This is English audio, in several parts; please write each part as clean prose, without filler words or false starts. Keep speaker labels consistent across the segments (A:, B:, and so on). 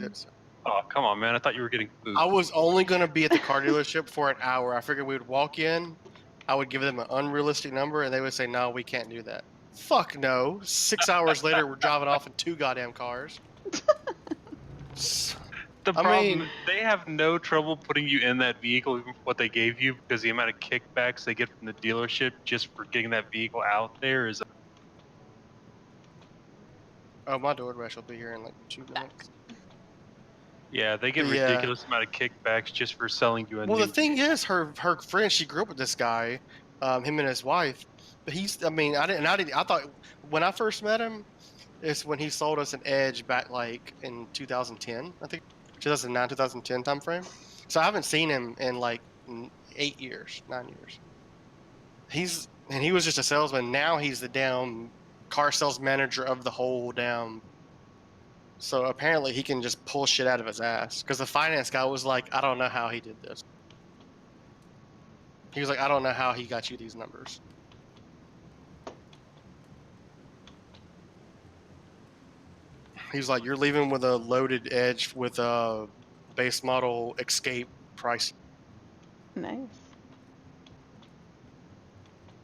A: Yes.
B: Oh, come on, man. I thought you were getting food.
A: I was only going to be at the car dealership for an hour. I figured we would walk in, I would give them an unrealistic number, and they would say, no, we can't do that. Fuck no. 6 hours later, we're driving off in 2 goddamn cars.
B: The
A: I
B: problem,
A: mean,
B: they have no trouble putting you in that vehicle, even for what they gave you, because the amount of kickbacks they get from the dealership just for getting that vehicle out there is.
A: oh, my DoorDash will be here in like 2 minutes.
B: Yeah, they get
A: But yeah.
B: ridiculous amount of kickbacks just for selling you a
A: Well,
B: new
A: the thing
B: vehicle.
A: is, her friend, she grew up with this guy, him and his wife. But I thought when I first met him, it's when he sold us an Edge back like in 2010, I think 2009, 2010 timeframe. So I haven't seen him in like 8 years, 9 years. He was just a salesman. Now he's the damn car sales manager of the whole damn. So apparently he can just pull shit out of his ass. Because the finance guy was like, I don't know how he did this. He was like, I don't know how he got you these numbers. He's like, you're leaving with a loaded Edge with a base model Escape price.
C: Nice.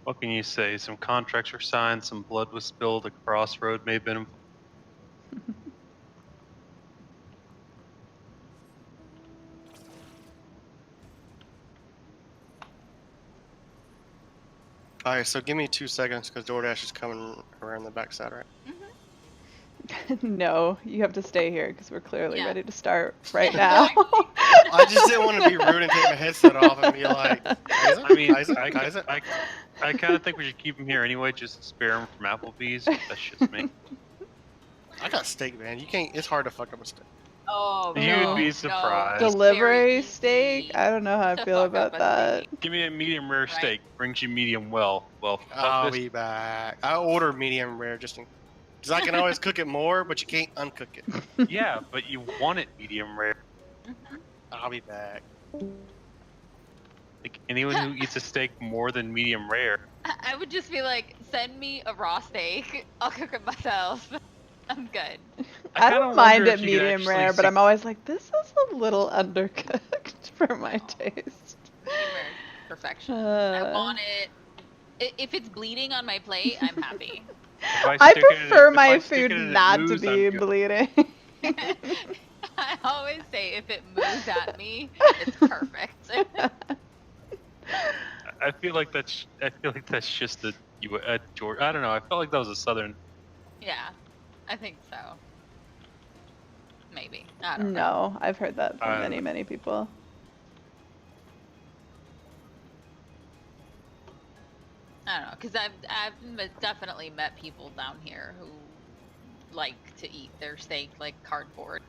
B: What can you say? Some contracts were signed, some blood was spilled, a crossroad may have been.
A: All right, so give me 2 seconds because DoorDash is coming around the backside, right?
C: No, you have to stay here because we're clearly
D: Yeah.
C: ready to start right now.
A: I just didn't want to be rude and take my headset off and be like, Isaac?
B: I mean,
A: Isaac? Isaac?
B: I kind of think we should keep him here anyway, just to spare him from Applebee's. That's just me.
A: I got steak, man. You can't. It's hard to fuck up a steak.
D: Oh,
B: You'd
D: no,
B: be
D: no.
B: surprised.
D: It's
C: Delivery
D: very
C: steak?
D: easy
C: I don't know how I
D: to
C: feel
D: fuck
C: about
D: up a
C: that.
D: steak.
B: Give me a medium rare steak. Brings you medium well. Well,
A: I'll
B: this.
A: be back. I order medium rare just in because I can always cook it more, but you can't uncook it.
B: Yeah, but you want it medium rare.
A: I'll be back.
B: Like anyone who eats a steak more than medium rare.
D: I would just be like, send me a raw steak. I'll cook it myself. I'm good.
C: I
B: kinda
C: don't mind
B: wonder
C: it
B: if you could
C: medium
B: actually
C: rare, but
B: see-
C: I'm always like, this is a little undercooked for my taste.
D: Medium rare perfection. I want it. If it's bleeding on my plate, I'm happy.
C: I prefer my food not to be bleeding.
D: I always say if it moves at me, it's perfect.
B: I feel like that's just the Georgia. I don't know. I felt like that was a southern.
D: Yeah, I think so. Maybe. I don't know.
C: No, I've heard that from many, many people.
D: I don't know, because I've definitely met people down here who like to eat their steak like cardboard.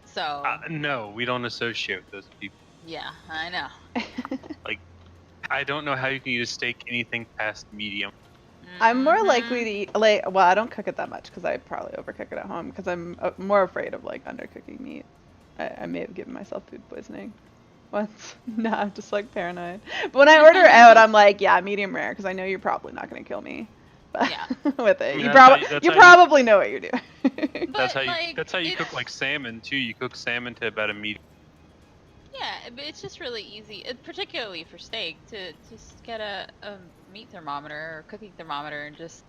D: So
B: No, we don't associate with those people.
D: yeah, I know.
B: Like, I don't know how you can eat a steak anything past medium.
C: I'm more likely to eat, like, well, I don't cook it that much because I probably overcook it at home because I'm more afraid of, like, undercooking meat. I may have given myself food poisoning once. No, I'm just, like, paranoid. But when I order out, I'm like, yeah, medium rare because I know you're probably not going to kill me. But
D: Yeah.
C: with it.
B: I mean,
C: You
B: that's
C: probably know what you're doing.
B: That's
D: But,
B: how you
D: it's-
B: cook like salmon too. You cook salmon to about a medium.
D: Yeah, but it's just really easy, particularly for steak, to just get a meat thermometer or cooking thermometer and just,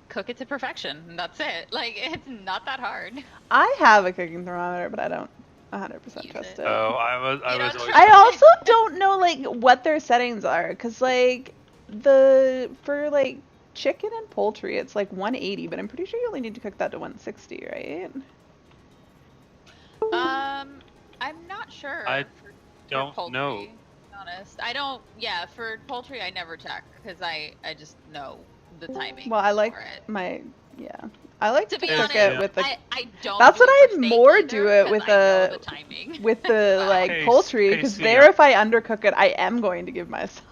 D: cook it to perfection. And that's it. Like, it's not that hard.
C: I have a cooking thermometer, but I don't 100%
D: Use
C: trust
D: it.
C: it.
B: Oh, I was
D: You don't
B: always.
D: trust
C: I also don't know, like, what their settings are, because, like, for, like, chicken and poultry, it's, like, 180, but I'm pretty sure you only need to cook that to 160, right?
D: I'm not sure.
B: I
D: for
B: don't
D: poultry,
B: know.
D: To be honest, I don't. Yeah, for poultry, I never check because I just know the timing.
C: Well, I like
D: for it.
C: I like
D: To be
C: cook
D: honest,
C: it with the.
D: I don't.
C: That's
D: do
C: what
D: it
C: I'd
D: for steak
C: more
D: either,
C: do it
D: 'cause
C: with
D: I know the timing.
C: with the like
B: Hey,
C: poultry,
B: hey,
C: because
B: Sia.
C: there if I undercook it, I am going to give myself.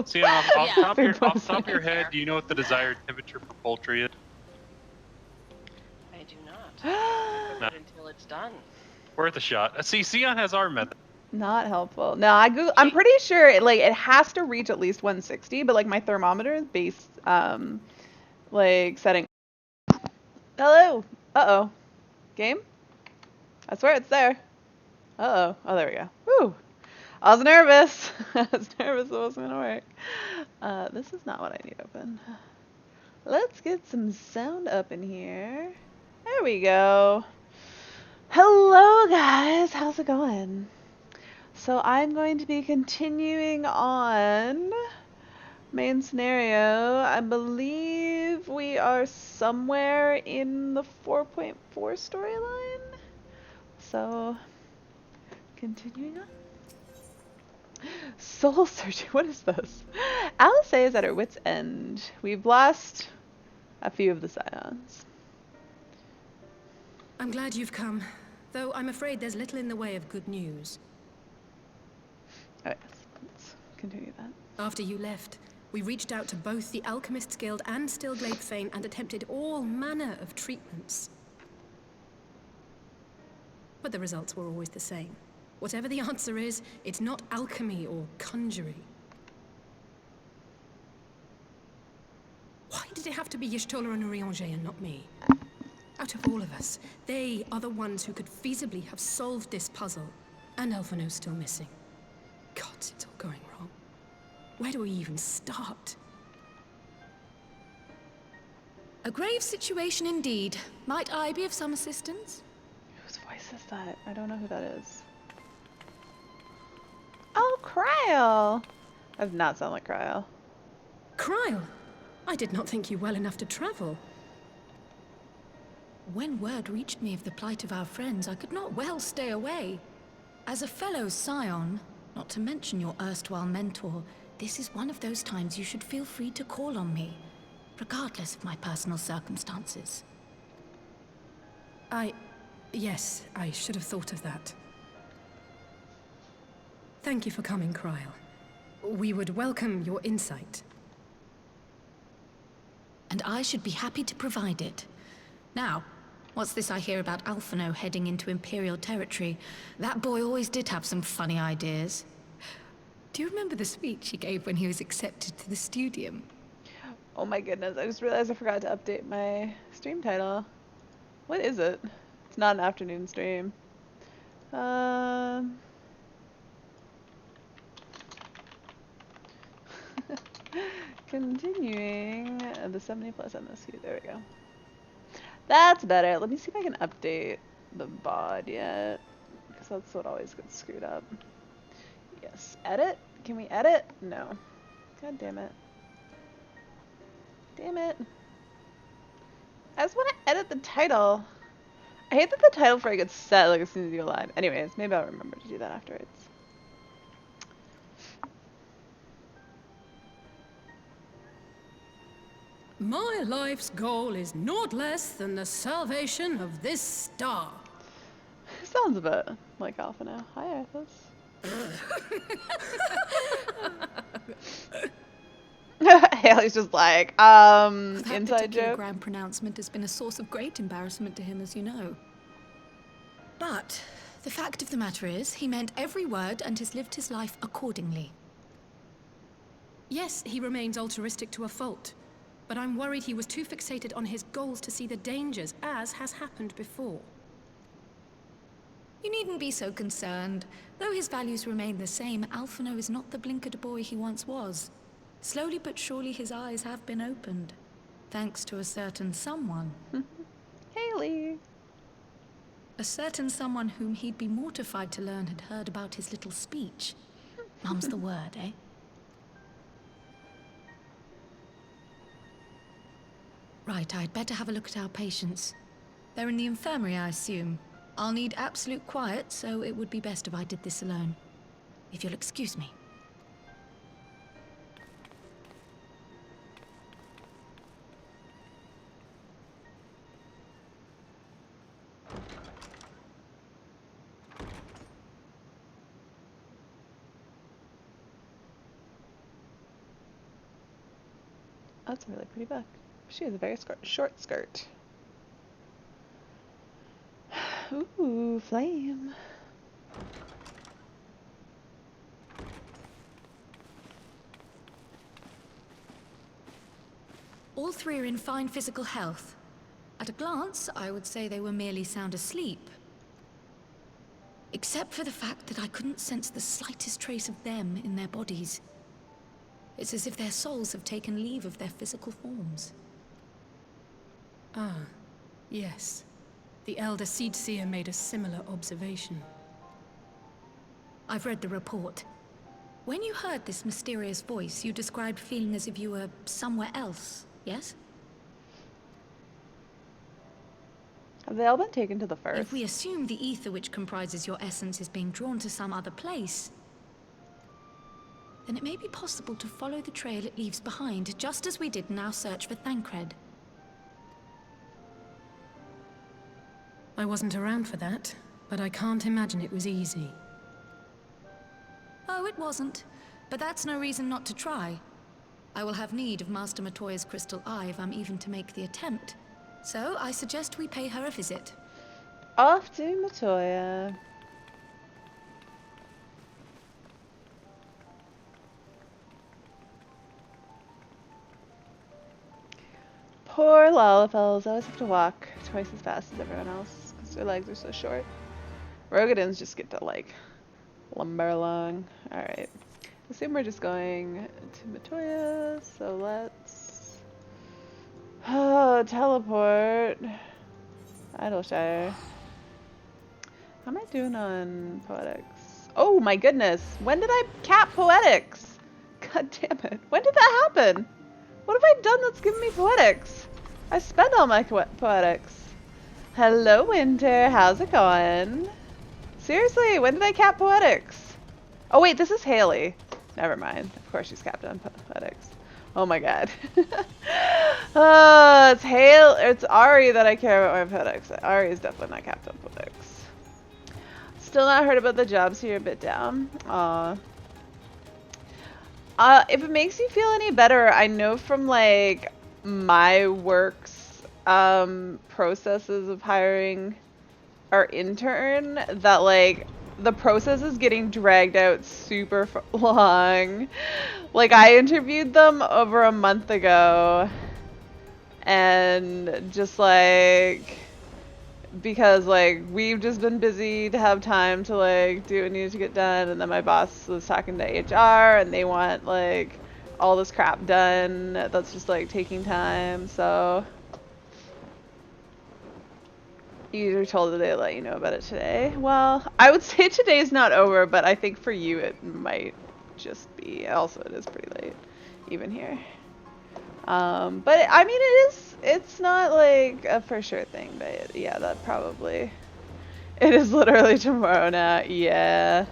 B: See, off
D: Yeah.
B: top of
C: Food
B: your head,
D: poisoning.
B: do you know what the desired temperature for poultry is?
E: I do not. Cook it until it's done.
B: Worth a shot. See, Sion has our method.
C: Not helpful. No, I'm pretty sure it has to reach at least 160, but like my thermometer is based like setting. Hello. Uh-oh. Game? I swear it's there. Uh-oh. Oh, there we go. Woo! I was nervous. I was nervous it wasn't gonna work. This is not what I need open. Let's get some sound up in here. There we go. Hello, guys. How's it going? So I'm going to be continuing on main scenario. I believe we are somewhere in the 4.4 storyline. So, continuing on. Soul searching. What is this? Alice is at her wit's end. We've lost a few of the scions.
F: I'm glad you've come, though I'm afraid there's little in the way of good news.
C: Oh, yes. Let's continue that.
F: After you left, we reached out to both the Alchemists Guild and Stillglade Fane and attempted all manner of treatments. But the results were always the same. Whatever the answer is, it's not alchemy or conjuring. Why did it have to be Y'shtola and Urianger and not me? Out of all of us, they are the ones who could feasibly have solved this puzzle. And Alphino's still missing. Gods, it's all going wrong. Where do we even start?
G: A grave situation indeed. Might I be of some assistance?
C: Whose voice is that? I don't know who that is. Oh, Cryle! That does not sound like Cryle.
F: Cryle! I did not think you well enough to travel.
G: When word reached me of the plight of our friends, I could not well stay away. As a fellow scion, not to mention your erstwhile mentor, this is one of those times you should feel free to call on me, regardless of my personal circumstances.
F: Yes, I should have thought of that. Thank you for coming, Cryle. We would welcome your insight.
G: And I should be happy to provide it. Now, what's this I hear about Alphino heading into Imperial territory? That boy always did have some funny ideas. Do you remember the speech he gave when he was accepted to the studium?
C: Oh my goodness, I just realized I forgot to update my stream title. What is it? It's not an afternoon stream. Continuing the 70 plus MSQ. There we go. That's better. Let me see if I can update the bod yet, because that's what always gets screwed up. Yes. Edit? Can we edit? No. God damn it. Damn it. I just want to edit the title. I hate that the title for it gets set like as soon as you go live. Anyways, maybe I'll remember to do that afterwards.
F: My life's goal is naught less than the salvation of this star.
C: Sounds a bit like Alpha now. Hi, Arthas. Haley's just like,
G: That
C: inside
G: particular
C: joke.
G: grand pronouncement has been a source of great embarrassment to him, as you know. But the fact of the matter is, he meant every word and has lived his life accordingly.
F: Yes, he remains altruistic to a fault, but I'm worried he was too fixated on his goals to see the dangers, as has happened before.
G: You needn't be so concerned. Though his values remain the same, Alphino is not the blinkered boy he once was. Slowly but surely his eyes have been opened, thanks to a certain someone.
C: Haley.
G: A certain someone whom he'd be mortified to learn had heard about his little speech. Mum's the word, eh? Right, I'd better have a look at our patients. They're in the infirmary, I assume. I'll need absolute quiet, so it would be best if I did this alone. If you'll excuse me.
C: That's a really pretty book. She has a very short skirt. Ooh, flame.
G: All three are in fine physical health. At a glance, I would say they were merely sound asleep. Except for the fact that I couldn't sense the slightest trace of them in their bodies. It's as if their souls have taken leave of their physical forms.
F: Ah, yes. The Elder Seedseer made a similar observation.
G: I've read the report. When you heard this mysterious voice, you described feeling as if you were somewhere else, yes?
C: Have they all been taken to the first?
G: If we assume the ether which comprises your essence is being drawn to some other place, then it may be possible to follow the trail it leaves behind, just as we did in our search for Thancred.
F: I wasn't around for that, but I can't imagine it was easy.
G: Oh, it wasn't. But that's no reason not to try. I will have need of Master Matoya's crystal eye if I'm even to make the attempt. So, I suggest we pay her a visit.
C: Off to Matoya. Poor Lalafels always have to walk twice as fast as everyone else because their legs are so short. Rogadins just get to like lumber along. Alright. Assume we're just going to Matoya, so let's teleport. Idleshire. How am I doing on poetics? Oh my goodness! When did I cap poetics? God damn it. When did that happen? What have I done that's given me poetics? I spent all my poetics. Hello, Winter. How's it going? Seriously, when did I cap poetics? Oh wait, this is Haley. Never mind. Of course she's capped on poetics. Oh my god. It's Ari that I care about my poetics. Ari is definitely not capped on poetics. Still not heard about the jobs here, a bit down. Aw. If it makes you feel any better, I know from like my work's processes of hiring our intern that like the process is getting dragged out super long. Like I interviewed them over a month ago and just like because like we've just been busy to have time to like do what needed to get done, and then my boss was talking to HR and they want like all this crap done that's just like taking time, so you were told that they let you know about it today. Well, I would say today's not over, but I think for you it might just be. Also, it is pretty late even here. But I mean it's not like a for sure thing, but yeah, that probably, it is literally tomorrow now. Yeah,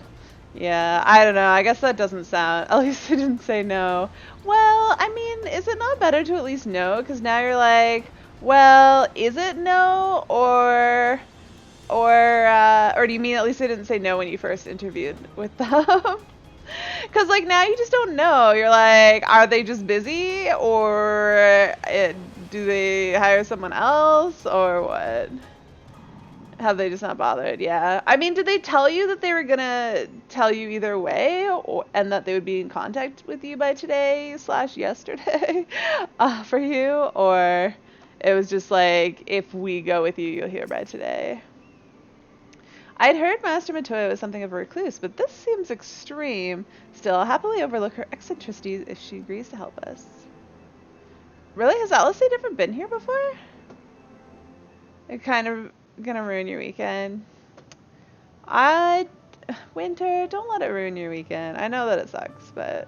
C: I don't know, I guess that doesn't sound, at least they didn't say no. Well, I mean, is it not better to at least know, because now you're like, well, is it no, or do you mean at least they didn't say no when you first interviewed with them? Because, like, now you just don't know. You're like, are they just busy? Or do they hire someone else? Or what? Have they just not bothered? Yeah. I mean, did they tell you that they were going to tell you either way? And that they would be in contact with you by today/yesterday for you? Or it was just like, if we go with you, you'll hear by today? I'd heard Master Matoya was something of a recluse, but this seems extreme. Still, I'll happily overlook her eccentricities if she agrees to help us. Really? Has Alistair never been here before? It's kind of gonna ruin your weekend. Winter, don't let it ruin your weekend. I know that it sucks, but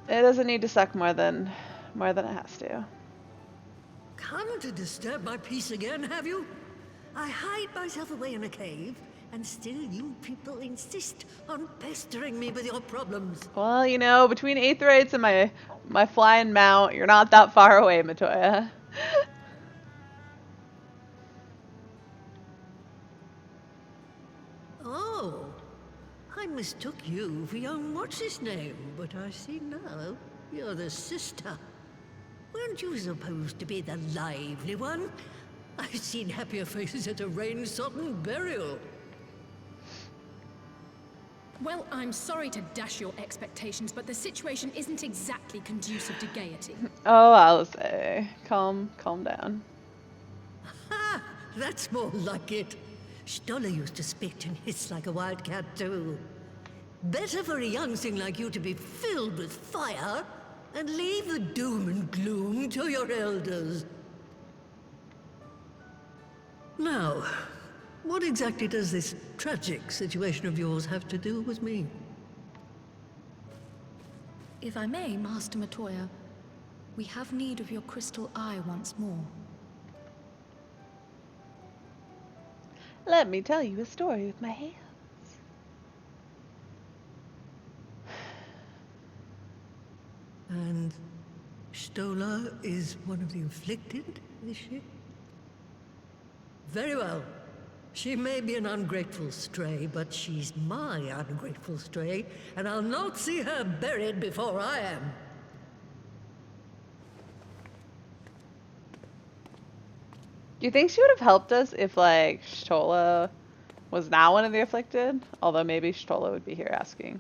C: it doesn't need to suck more than it has to.
H: Come to disturb my peace again, have you? I hide myself away in a cave, and still you people insist on pestering me with your problems.
C: Well, you know, between Aetherites and my flying mount, you're not that far away, Matoya.
H: Oh, I mistook you for young what's-his-name, but I see now you're the sister. Weren't you supposed to be the lively one? I've seen happier faces at a rain-sodden burial.
F: Well, I'm sorry to dash your expectations, but the situation isn't exactly conducive to gaiety.
C: Oh, I'll say. Calm down.
H: Ha! That's more like it. Stoller used to spit and hiss like a wildcat too. Better for a young thing like you to be filled with fire and leave the doom and gloom to your elders. Now, what exactly does this tragic situation of yours have to do with me?
G: If I may, Master Matoya, we have need of your crystal eye once more.
C: Let me tell you a story with my hands.
H: And Stoller is one of the afflicted, is she? Very well. She may be an ungrateful stray, but she's my ungrateful stray, and I'll not see her buried before I am.
C: Do you think she would have helped us if, like, Stola was not one of the afflicted? Although maybe Stola would be here asking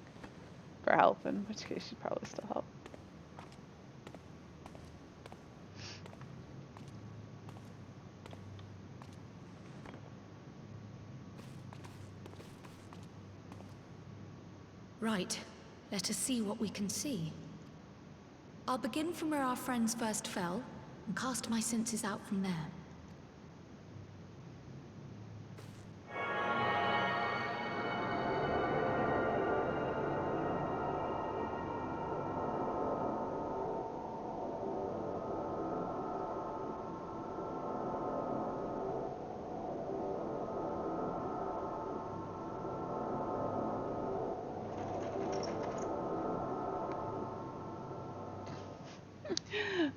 C: for help, in which case she'd probably still help.
G: Right. Let us see what we can see. I'll begin from where our friends first fell, and cast my senses out from there.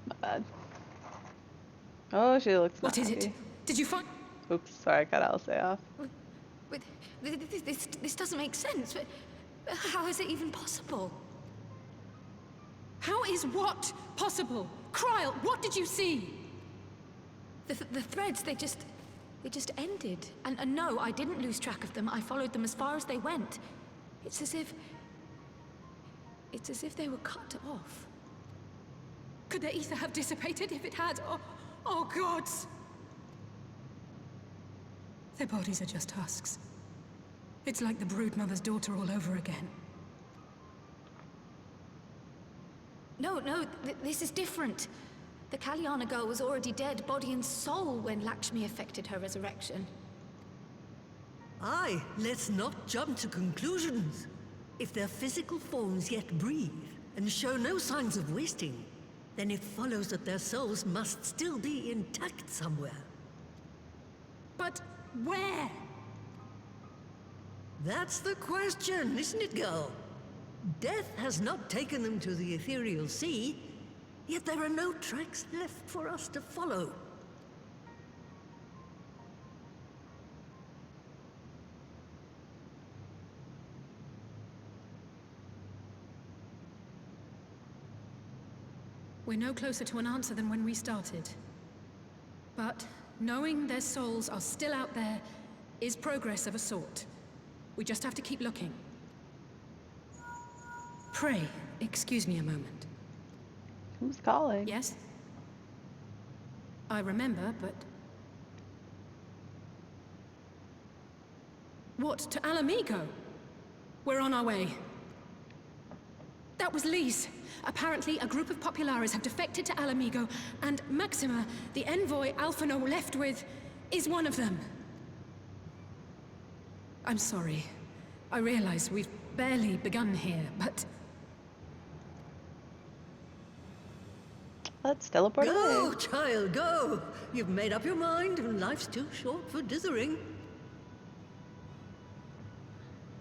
C: My bad. Oh, she looks
F: What is it?
C: happy.
F: Did you find?
C: Oops, sorry, I cut Alice off.
G: But this doesn't make sense. How is it even possible?
F: How is what possible? Kryle, what did you see?
G: The threads, they just ended. And no, I didn't lose track of them. I followed them as far as they went. It's as if they were cut off.
F: Could their ether have dissipated if it had? Oh gods! Their bodies are just husks. It's like the broodmother's daughter all over again.
G: No, this is different. The Kalyana girl was already dead, body and soul, when Lakshmi effected her resurrection.
H: Aye, let's not jump to conclusions. If their physical forms yet breathe and show no signs of wasting, then it follows that their souls must still be intact somewhere.
F: But where?
H: That's the question, isn't it, girl? Death has not taken them to the ethereal sea, yet there are no tracks left for us to follow.
F: We're no closer to an answer than when we started. But knowing their souls are still out there is progress of a sort. We just have to keep looking. Pray, excuse me a moment.
C: Who's calling?
F: Yes? I remember, but... What, to Alamigo? We're on our way. That was Lise. Apparently, a group of Populares have defected to Alamigo, and Maxima, the envoy Alphino left with, is one of them. I'm sorry. I realize we've barely begun here, but...
C: Let's teleport
H: Go,
C: away.
H: child, go! You've made up your mind, and life's too short for dithering.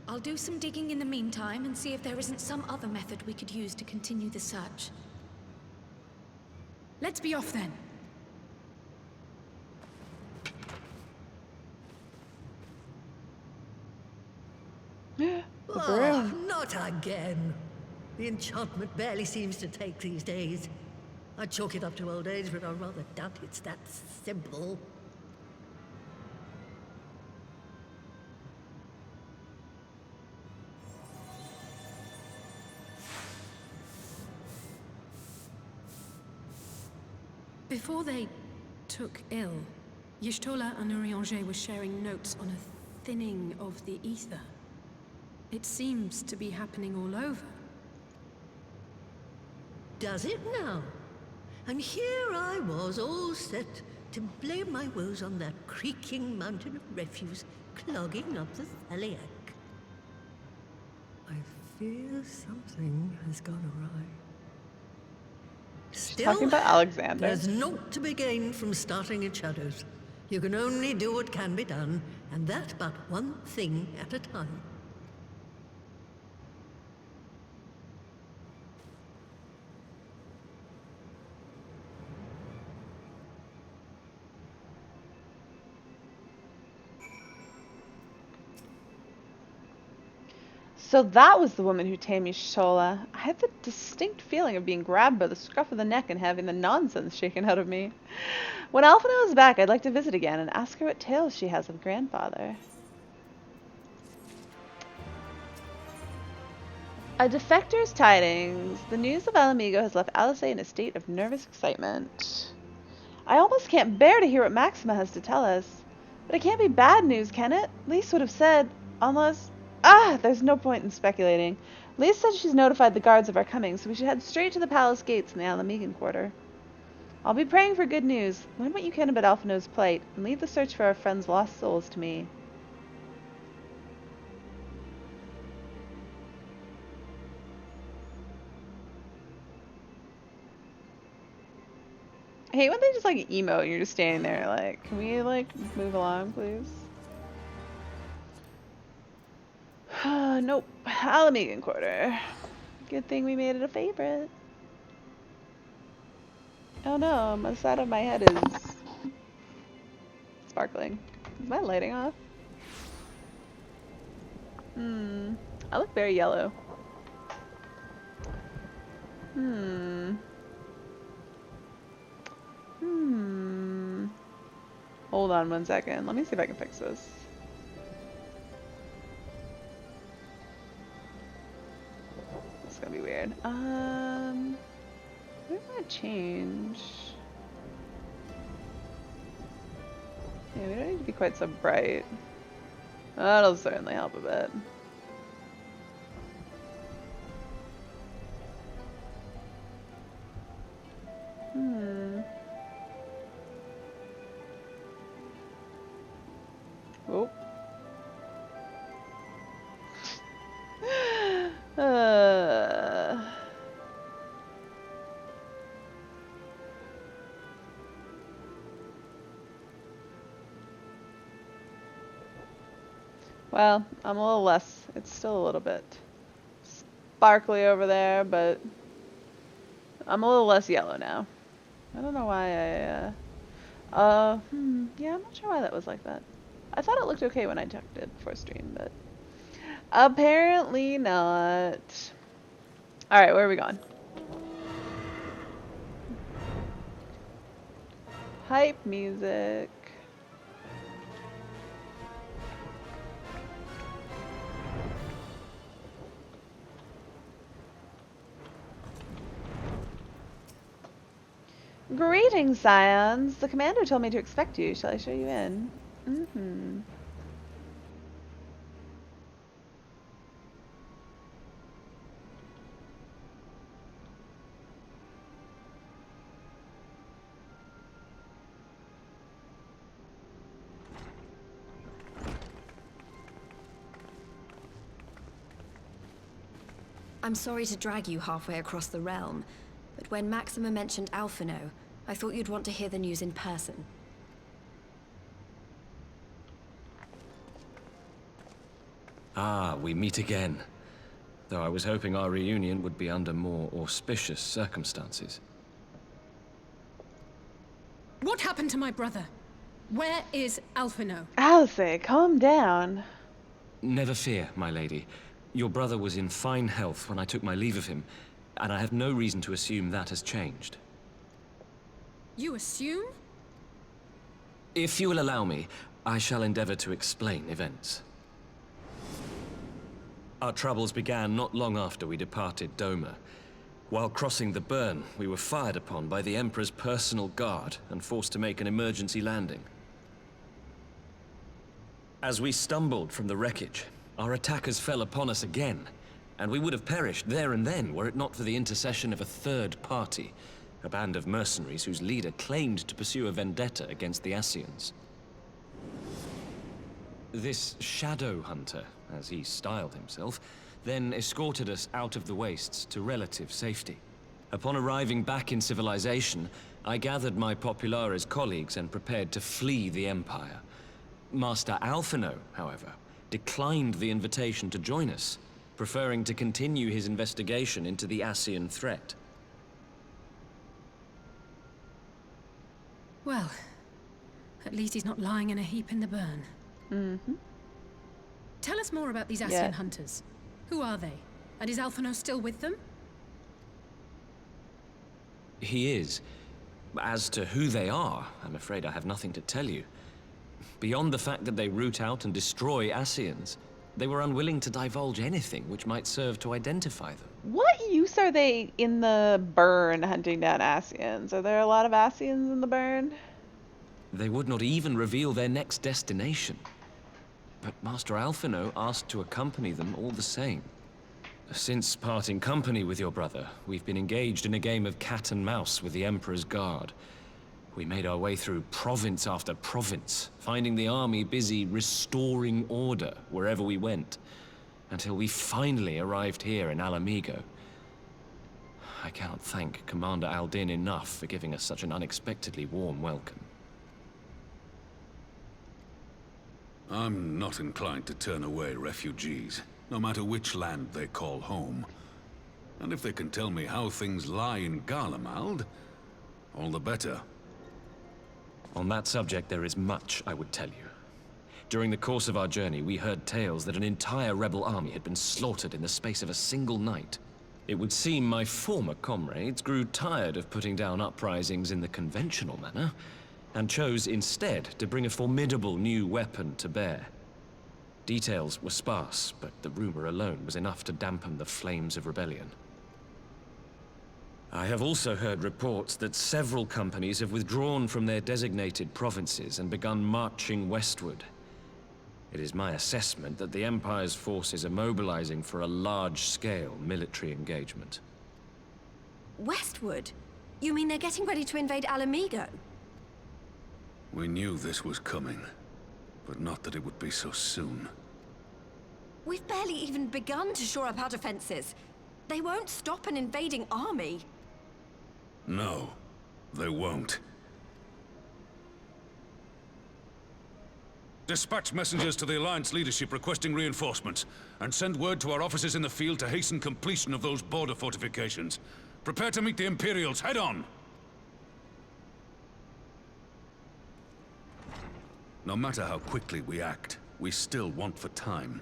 G: I'll do some digging in the meantime and see if there isn't some other method we could use to continue the search.
F: let's be off then.
H: Oh, not again. The enchantment barely seems to take these days. I chalk it up to old age, but I rather doubt it's that simple.
F: Before they took ill, Y'shtola and Urianger were sharing notes on a thinning of the ether. It seems to be happening all over.
H: Does it now? And here I was all set to blame my woes on that creaking mountain of refuse clogging up the Thaliac. I fear something has gone awry. Still,
C: Talking about Alexander.
H: there's naught to be gained from starting in shadows. You can only do what can be done, and that but one thing at a time.
C: So that was the woman who tamed Shola. I had the distinct feeling of being grabbed by the scruff of the neck and having the nonsense shaken out of me. When Alphinaud is back, I'd like to visit again and ask her what tales she has of grandfather. A defector's tidings. The news of Alamigo has left Alice in a state of nervous excitement. I almost can't bear to hear what Maxima has to tell us. But it can't be bad news, can it? Lise would have said, unless... there's no point in speculating. Lise said she's notified the guards of our coming, so we should head straight to the palace gates in the Alamigan quarter. I'll be praying for good news. Learn what you can about Alphinaud's plight, and leave the search for our friends' lost souls to me. I hate when they just like emote and you're just standing there like, can we like move along, please? Nope. Alamigan quarter. Good thing we made it a favorite. Oh no, my side of my head is sparkling. Is my lighting off? I look very yellow. Hold on 1 second. Let me see if I can fix this. It's gonna be weird. What do I want to change? Yeah, we don't need to be quite so bright. That'll certainly help a bit. Oh. Well, I'm a little less, it's still a little bit sparkly over there, but I'm a little less yellow now. I don't know why yeah, I'm not sure why that was like that. I thought it looked okay when I checked it before stream, but apparently not. Alright, where are we going? Hype music. Greetings, Scions. The commander told me to expect you. Shall I show you in?
I: I'm sorry to drag you halfway across the realm, but when Maxima mentioned Alphinaud, I thought you'd want to hear the news in person.
J: Ah, we meet again. Though I was hoping our reunion would be under more auspicious circumstances.
F: What happened to my brother? Where is Alphinaud?
C: Alice, calm down.
J: Never fear, my lady. Your brother was in fine health when I took my leave of him, and I have no reason to assume that has changed.
F: You assume?
J: If you will allow me, I shall endeavor to explain events. Our troubles began not long after we departed Doma. While crossing the burn, we were fired upon by the Emperor's personal guard and forced to make an emergency landing. As we stumbled from the wreckage, our attackers fell upon us again, and we would have perished there and then were it not for the intercession of a third party, a band of mercenaries whose leader claimed to pursue a vendetta against the Ascians. This Shadow Hunter, as he styled himself, then escorted us out of the wastes to relative safety. Upon arriving back in civilization, I gathered my Populares colleagues and prepared to flee the Empire. Master Alphino, however, declined the invitation to join us, preferring to continue his investigation into the Ascian threat.
F: Well, at least he's not lying in a heap in the burn.
C: Mm-hmm.
F: Tell us more about these Ascian hunters. Who are they? And is Alphino still with them?
J: He is. As to who they are, I'm afraid I have nothing to tell you. Beyond the fact that they root out and destroy Ascians, they were unwilling to divulge anything which might serve to identify them.
C: What use are they in the burn hunting down Ascians? Are there a lot of Ascians in the burn?
J: They would not even reveal their next destination. But Master Alphino asked to accompany them all the same. Since parting company with your brother, we've been engaged in a game of cat and mouse with the Emperor's Guard. We made our way through province after province, finding the army busy restoring order wherever we went, until we finally arrived here in Alamigo. I cannot thank Commander Aldin enough for giving us such an unexpectedly warm welcome.
K: I'm not inclined to turn away refugees, no matter which land they call home. And if they can tell me how things lie in Garlemald, all the better.
J: On that subject, there is much I would tell you. During the course of our journey, we heard tales that an entire rebel army had been slaughtered in the space of a single night. It would seem my former comrades grew tired of putting down uprisings in the conventional manner, and chose instead to bring a formidable new weapon to bear. Details were sparse, but the rumor alone was enough to dampen the flames of rebellion. I have also heard reports that several companies have withdrawn from their designated provinces and begun marching westward. It is my assessment that the Empire's forces are mobilizing for a large-scale military engagement.
I: Westward? You mean they're getting ready to invade Alamigo?
K: We knew this was coming, but not that it would be so soon.
I: We've barely even begun to shore up our defenses. They won't stop an invading army.
K: No, they won't. Dispatch messengers to the Alliance leadership requesting reinforcements, and send word to our officers in the field to hasten completion of those border fortifications. Prepare to meet the Imperials head on! No matter how quickly we act, we still want for time.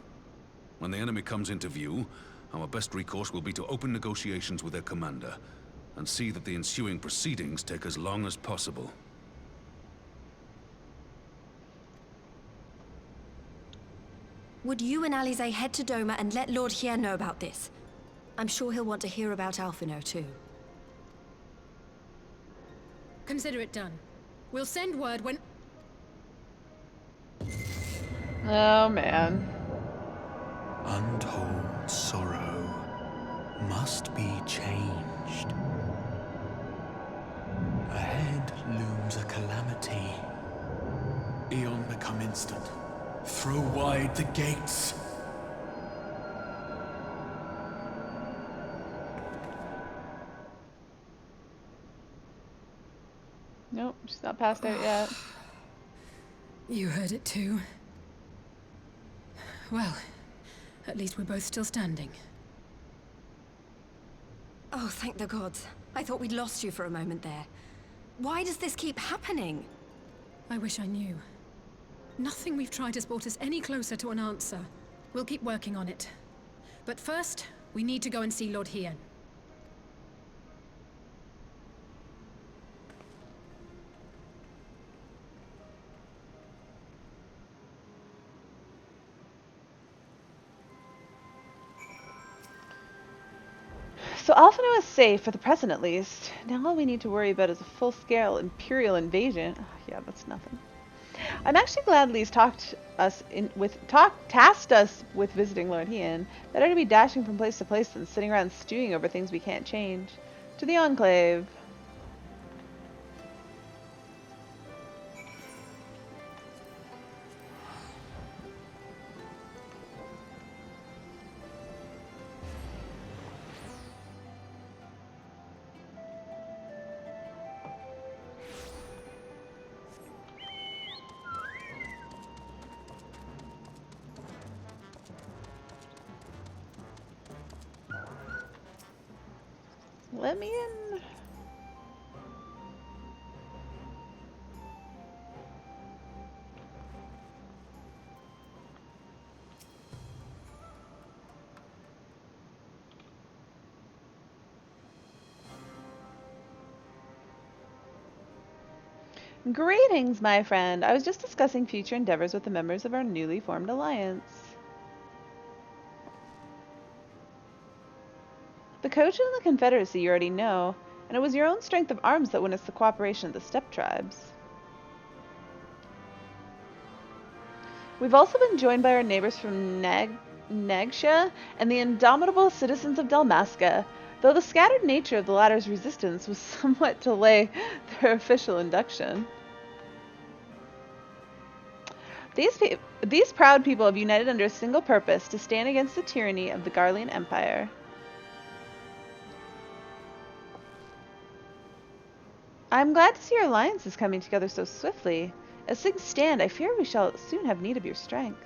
K: When the enemy comes into view, our best recourse will be to open negotiations with their commander, and see that the ensuing proceedings take as long as possible.
I: Would you and Alize head to Doma and let Lord Hier know about this? I'm sure he'll want to hear about Alphino too.
F: Consider it done. We'll send word when...
C: Oh man.
L: Untold sorrow must be changed. Ahead looms a calamity. Eon become instant. Throw wide the gates.
C: Nope, she's not passed out yet.
F: You heard it too. Well, at least we're both still standing.
I: Oh, thank the gods. I thought we'd lost you for a moment there. Why does this keep happening?
F: I wish I knew. Nothing we've tried has brought us any closer to an answer. We'll keep working on it. But first, we need to go and see Lord Hien.
C: So Alphino is safe, for the present at least. Now all we need to worry about is a full-scale Imperial invasion. Oh, yeah, that's nothing. I'm actually glad Lee's tasked us with visiting Lord Hien. Better to be dashing from place to place than sitting around stewing over things we can't change. To the Enclave. Let me in. Greetings, my friend. I was just discussing future endeavors with the members of our newly formed alliance. The Coach and the Confederacy you already know, and it was your own strength of arms that won us the cooperation of the steppe tribes. We've also been joined by our neighbors from Nagsha and the indomitable citizens of Dalmasca, though the scattered nature of the latter's resistance was somewhat to delay their official induction. These proud people have united under a single purpose, to stand against the tyranny of the Garlean Empire. I'm glad to see your alliance is coming together so swiftly. As things stand, I fear we shall soon have need of your strength.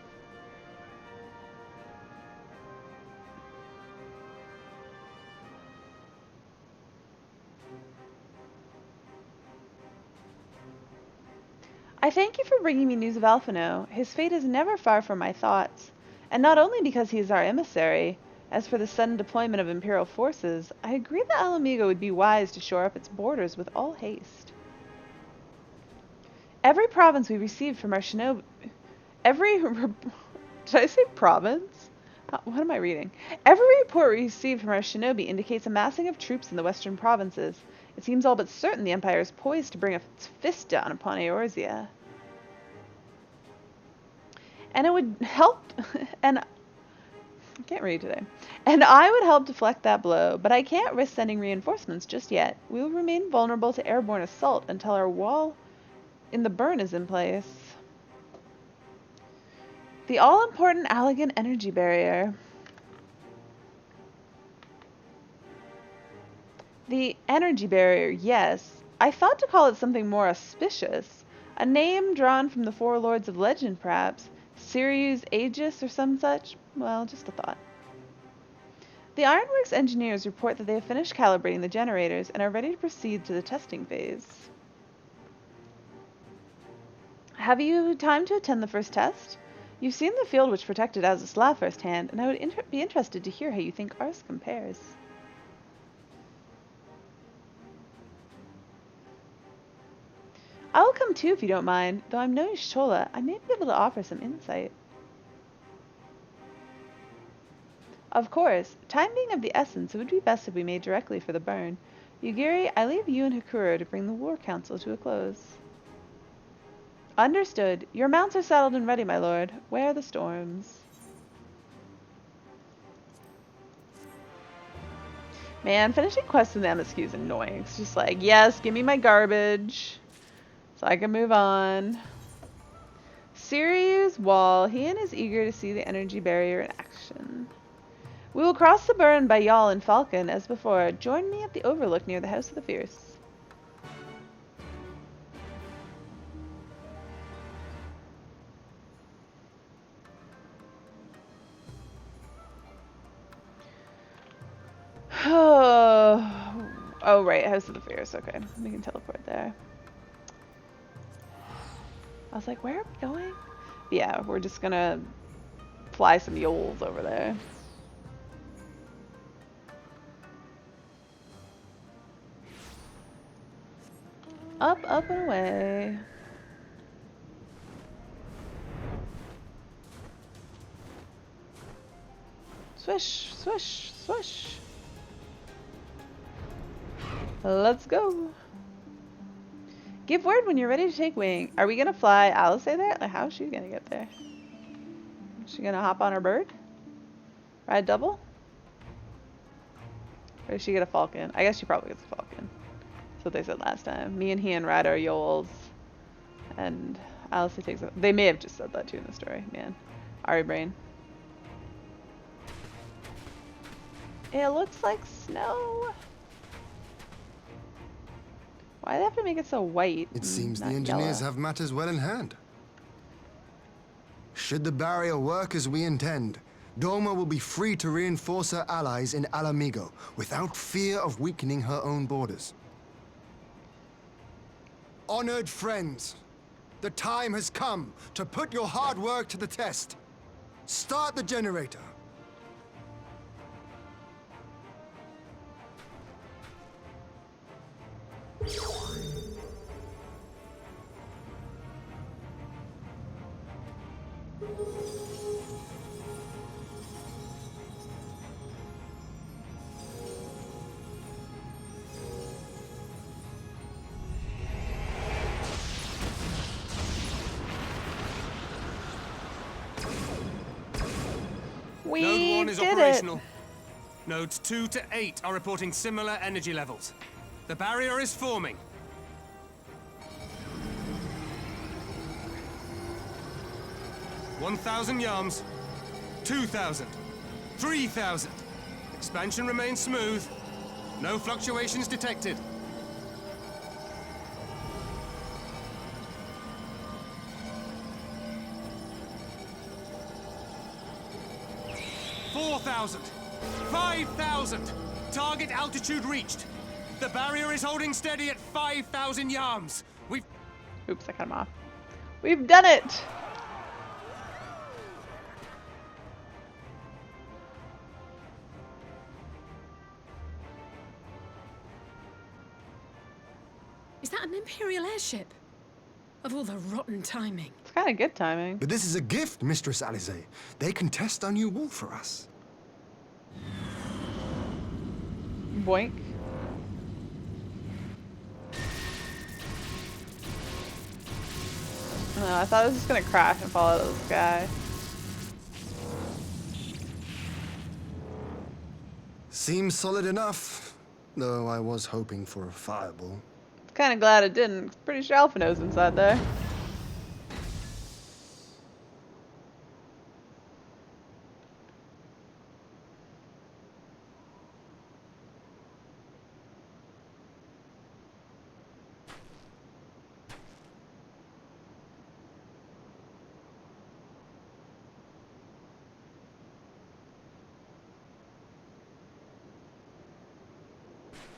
C: I thank you for bringing me news of Alphino. His fate is never far from my thoughts, and not only because he is our emissary. As for the sudden deployment of Imperial forces, I agree that Alamigo would be wise to shore up its borders with all haste. Every province we received from our shinobi... Did I say province? What am I reading? Every report we received from our shinobi indicates a massing of troops in the western provinces. It seems all but certain the Empire is poised to bring its fist down upon Eorzea. And it would help... I can't read today. And I would help deflect that blow, but I can't risk sending reinforcements just yet. We will remain vulnerable to airborne assault until our wall in the burn is in place. The all-important Allegan energy barrier. The energy barrier, yes. I thought to call it something more auspicious. A name drawn from the four lords of legend, perhaps. Sirius Aegis or some such. Well, just a thought. The Ironworks engineers report that they have finished calibrating the generators and are ready to proceed to the testing phase. Have you time to attend the first test? You've seen the field which protected Azazla firsthand, and I would be interested to hear how you think ours compares. I will come too if you don't mind, though I'm no Shola. I may be able to offer some insight. Of course, time being of the essence, it would be best if we made directly for the burn. Yugiri, I leave you and Hakuro to bring the war council to a close. Understood. Your mounts are saddled and ready, my lord. Where are the storms? Man, finishing quests in the MSQ is annoying. It's just like, yes, give me my garbage, so I can move on. Sirius Wall. Hien is eager to see the energy barrier in action. We will cross the burn by Yawl and Falcon as before. Join me at the overlook near the House of the Fierce. Oh, right, House of the Fierce. Okay, we can teleport there. I was like, where are we going? Yeah, we're just gonna fly some Yols over there. Up, up, and away. Swish, swish, swish. Let's go. Give word when you're ready to take wing. Are we gonna fly Alice there? Like, how is she gonna get there? Is she gonna hop on her bird? Ride double? Or does she get a falcon? I guess she probably gets a falcon. That's what they said last time. Me and he and ride our Yoles. And Alice takes a... They may have just said that too in the story. Man. Ari brain. It looks like snow. Why do they have to make it so white?
M: It seems the
C: not
M: engineers
C: yellow?
M: have matters well in hand. Should the barrier work as we intend, Doma will be free to reinforce her allies in Alamigo without fear of weakening her own borders. Honored friends, the time has come to put your hard work to the test. Start the generator.
C: We
N: Node 1 is
C: did
N: operational.
C: it.
N: Nodes 2 to 8 are reporting similar energy levels. The barrier is forming. $1,000 yards, 2,000, 3,000. Expansion remains smooth. No fluctuations detected. 4,000, 5,000. Target altitude reached. The barrier is holding steady at 5,000 yards. We've...
C: Oops, I cut him off. We've done it!
F: Is that an Imperial airship? Of all the rotten timing.
C: It's kind of good timing.
M: But this is a gift, Mistress Alize. They can test our new wool for us.
C: Boink. I thought it was just gonna crash and fall out of the sky.
M: Seems solid enough, though I was hoping for a fireball.
C: Kind of glad it didn't. Pretty sure Alphino's inside there.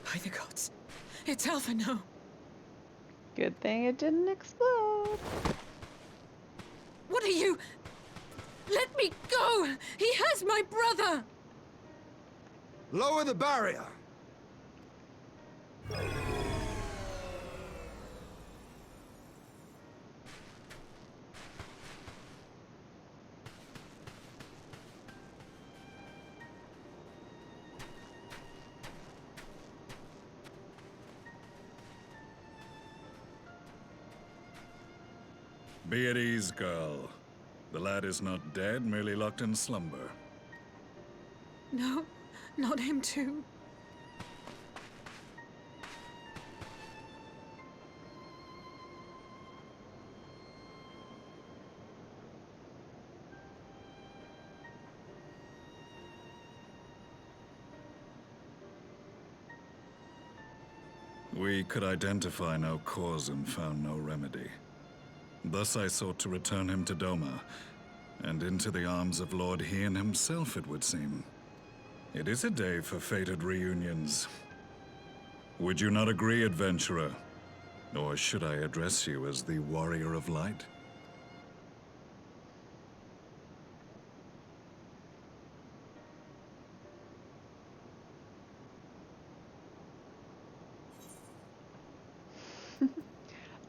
F: By the gods, it's Alphino.
C: Good thing it didn't explode.
F: What are you? Let me go! He has my brother!
M: Lower the barrier!
O: Be at ease, girl. The lad is not dead, merely locked in slumber.
F: No, not him too.
O: We could identify no cause and found no remedy. Thus I sought to return him to Doma, and into the arms of Lord Hien himself, it would seem. It is a day for fated reunions. Would you not agree, adventurer? Or should I address you as the Warrior of Light?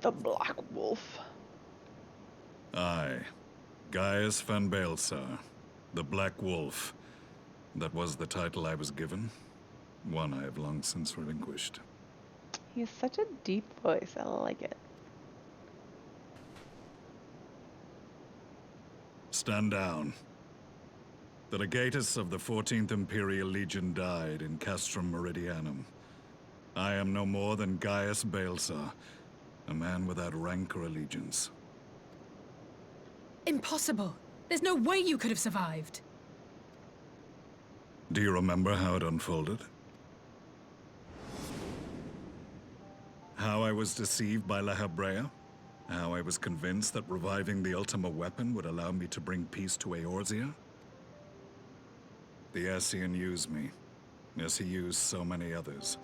C: The Black Wolf.
O: Aye. Gaius van Baelsar, the Black Wolf. That was the title I was given. One I have long since relinquished.
C: He has such a deep voice. I like it.
O: stand down. The legatus of the 14th Imperial Legion died in Castrum Meridianum. I am no more than Gaius Balsar, a man without rank or allegiance.
F: Impossible! There's no way you could have survived!
O: Do you remember how it unfolded? How I was deceived by La Habrea? How I was convinced that reviving the Ultima weapon would allow me to bring peace to Eorzea? The Ascian used me, as he used so many others,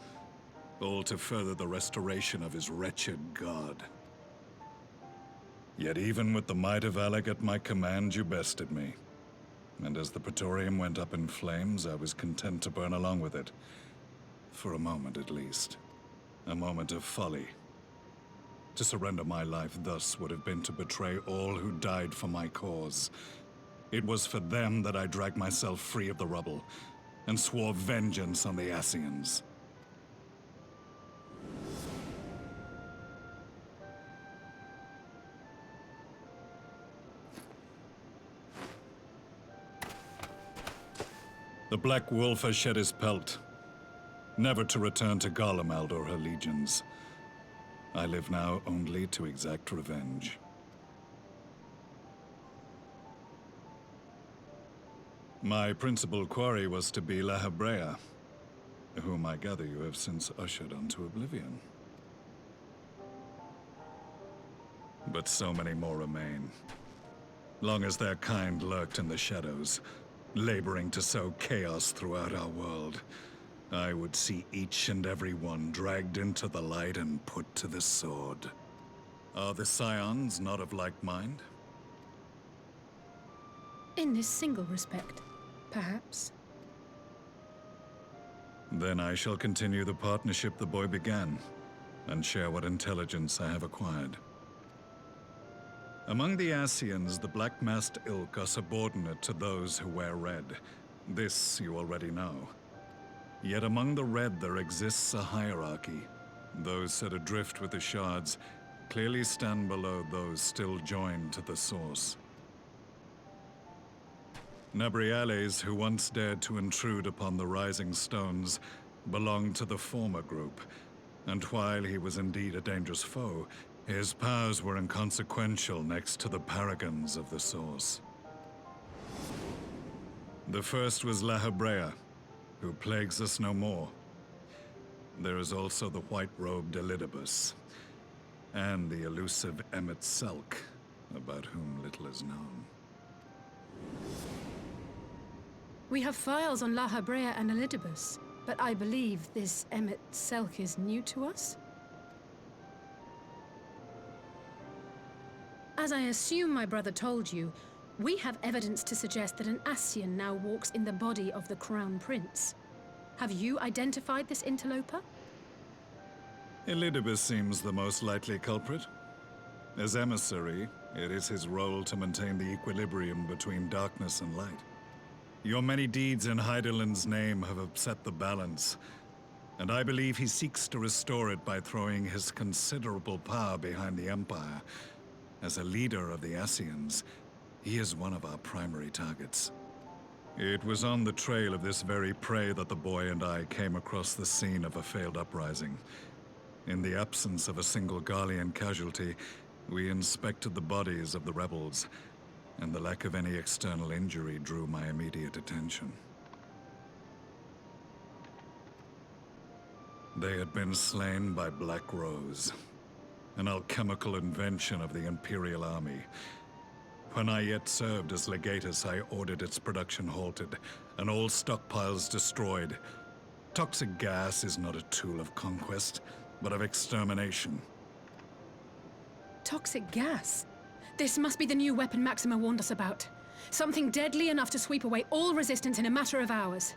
O: all to further the restoration of his wretched god. Yet even with the might of Alec at my command, you bested me. And as the Praetorium went up in flames, I was content to burn along with it. For a moment at least. A moment of folly. To surrender my life thus would have been to betray all who died for my cause. It was for them that I dragged myself free of the rubble, and swore vengeance on the Ascians. The Black Wolf has shed his pelt, never to return to Garlemald or her legions. I live now only to exact revenge. My principal quarry was to be La Habrea, whom I gather you have since ushered onto oblivion. But so many more remain. Long as their kind lurked in the shadows, laboring to sow chaos throughout our world, I would see each and every one dragged into the light and put to the sword. Are the Scions not of like mind?
F: In this single respect, perhaps.
O: Then I shall continue the partnership the boy began, and share what intelligence I have acquired. Among the Ascians, the Black-Masked Ilk are subordinate to those who wear red. This you already know. Yet among the Red there exists a hierarchy. Those set adrift with the shards clearly stand below those still joined to the source. Nabriales, who once dared to intrude upon the Rising Stones, belonged to the former group, and while he was indeed a dangerous foe, his powers were inconsequential next to the paragons of the Source. The first was La Habrea, who plagues us no more. There is also the white-robed Elidibus, and the elusive Emmet Selk, about whom little is known.
F: We have files on La Habrea and Elidibus, but I believe this Emmet Selk is new to us? As I assume my brother told you, we have evidence to suggest that an Ascian now walks in the body of the Crown Prince. Have you identified this interloper?
O: Elidibus seems the most likely culprit. As emissary, it is his role to maintain the equilibrium between darkness and light. Your many deeds in Hydaelyn's name have upset the balance, and I believe he seeks to restore it by throwing his considerable power behind the Empire. As a leader of the Ascians, he is one of our primary targets. It was on the trail of this very prey that the boy and I came across the scene of a failed uprising. In the absence of a single Garlean casualty, we inspected the bodies of the rebels, and the lack of any external injury drew my immediate attention. They had been slain by Black Rose, an alchemical invention of the Imperial Army. When I yet served as legatus, I ordered its production halted, and all stockpiles destroyed. Toxic gas is not a tool of conquest, but of extermination.
F: Toxic gas? This must be the new weapon Maxima warned us about. Something deadly enough to sweep away all resistance in a matter of hours.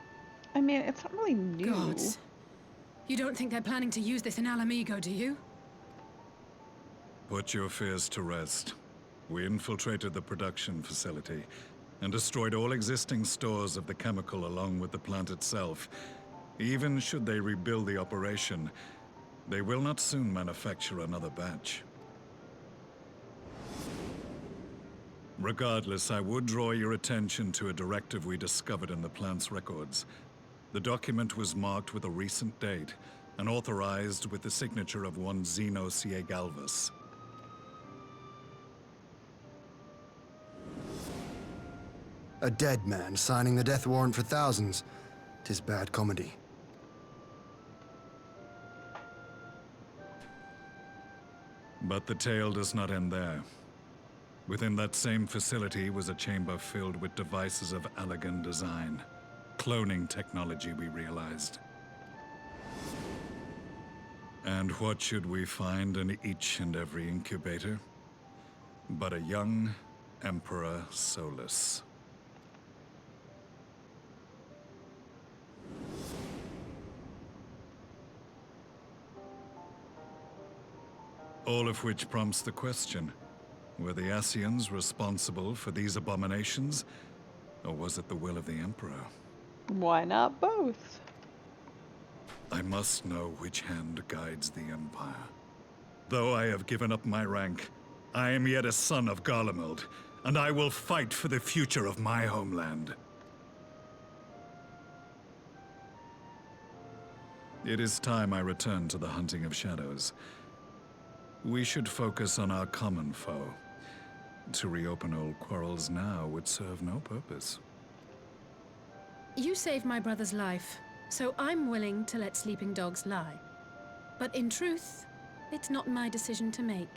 C: I mean, it's not really new.
F: Gods. You don't think they're planning to use this in Alamigo, do you?
O: Put your fears to rest. We infiltrated the production facility and destroyed all existing stores of the chemical along with the plant itself. Even should they rebuild the operation, they will not soon manufacture another batch. Regardless, I would draw your attention to a directive we discovered in the plant's records. The document was marked with a recent date and authorized with the signature of one Zeno Ciegalvis.
M: A dead man signing the death warrant for thousands. 'Tis bad comedy.
O: But the tale does not end there. Within that same facility was a chamber filled with devices of elegant design. Cloning technology, we realized. And what should we find in each and every incubator? But a young Emperor Solus. All of which prompts the question, were the Ascians responsible for these abominations, or was it the will of the Emperor?
C: Why not both?
O: I must know which hand guides the Empire. Though I have given up my rank, I am yet a son of Garlemald, and I will fight for the future of my homeland. It is time I return to the hunting of shadows. We should focus on our common foe. To reopen old quarrels now would serve no purpose.
F: You saved my brother's life, so I'm willing to let sleeping dogs lie. But in truth, it's not my decision to make.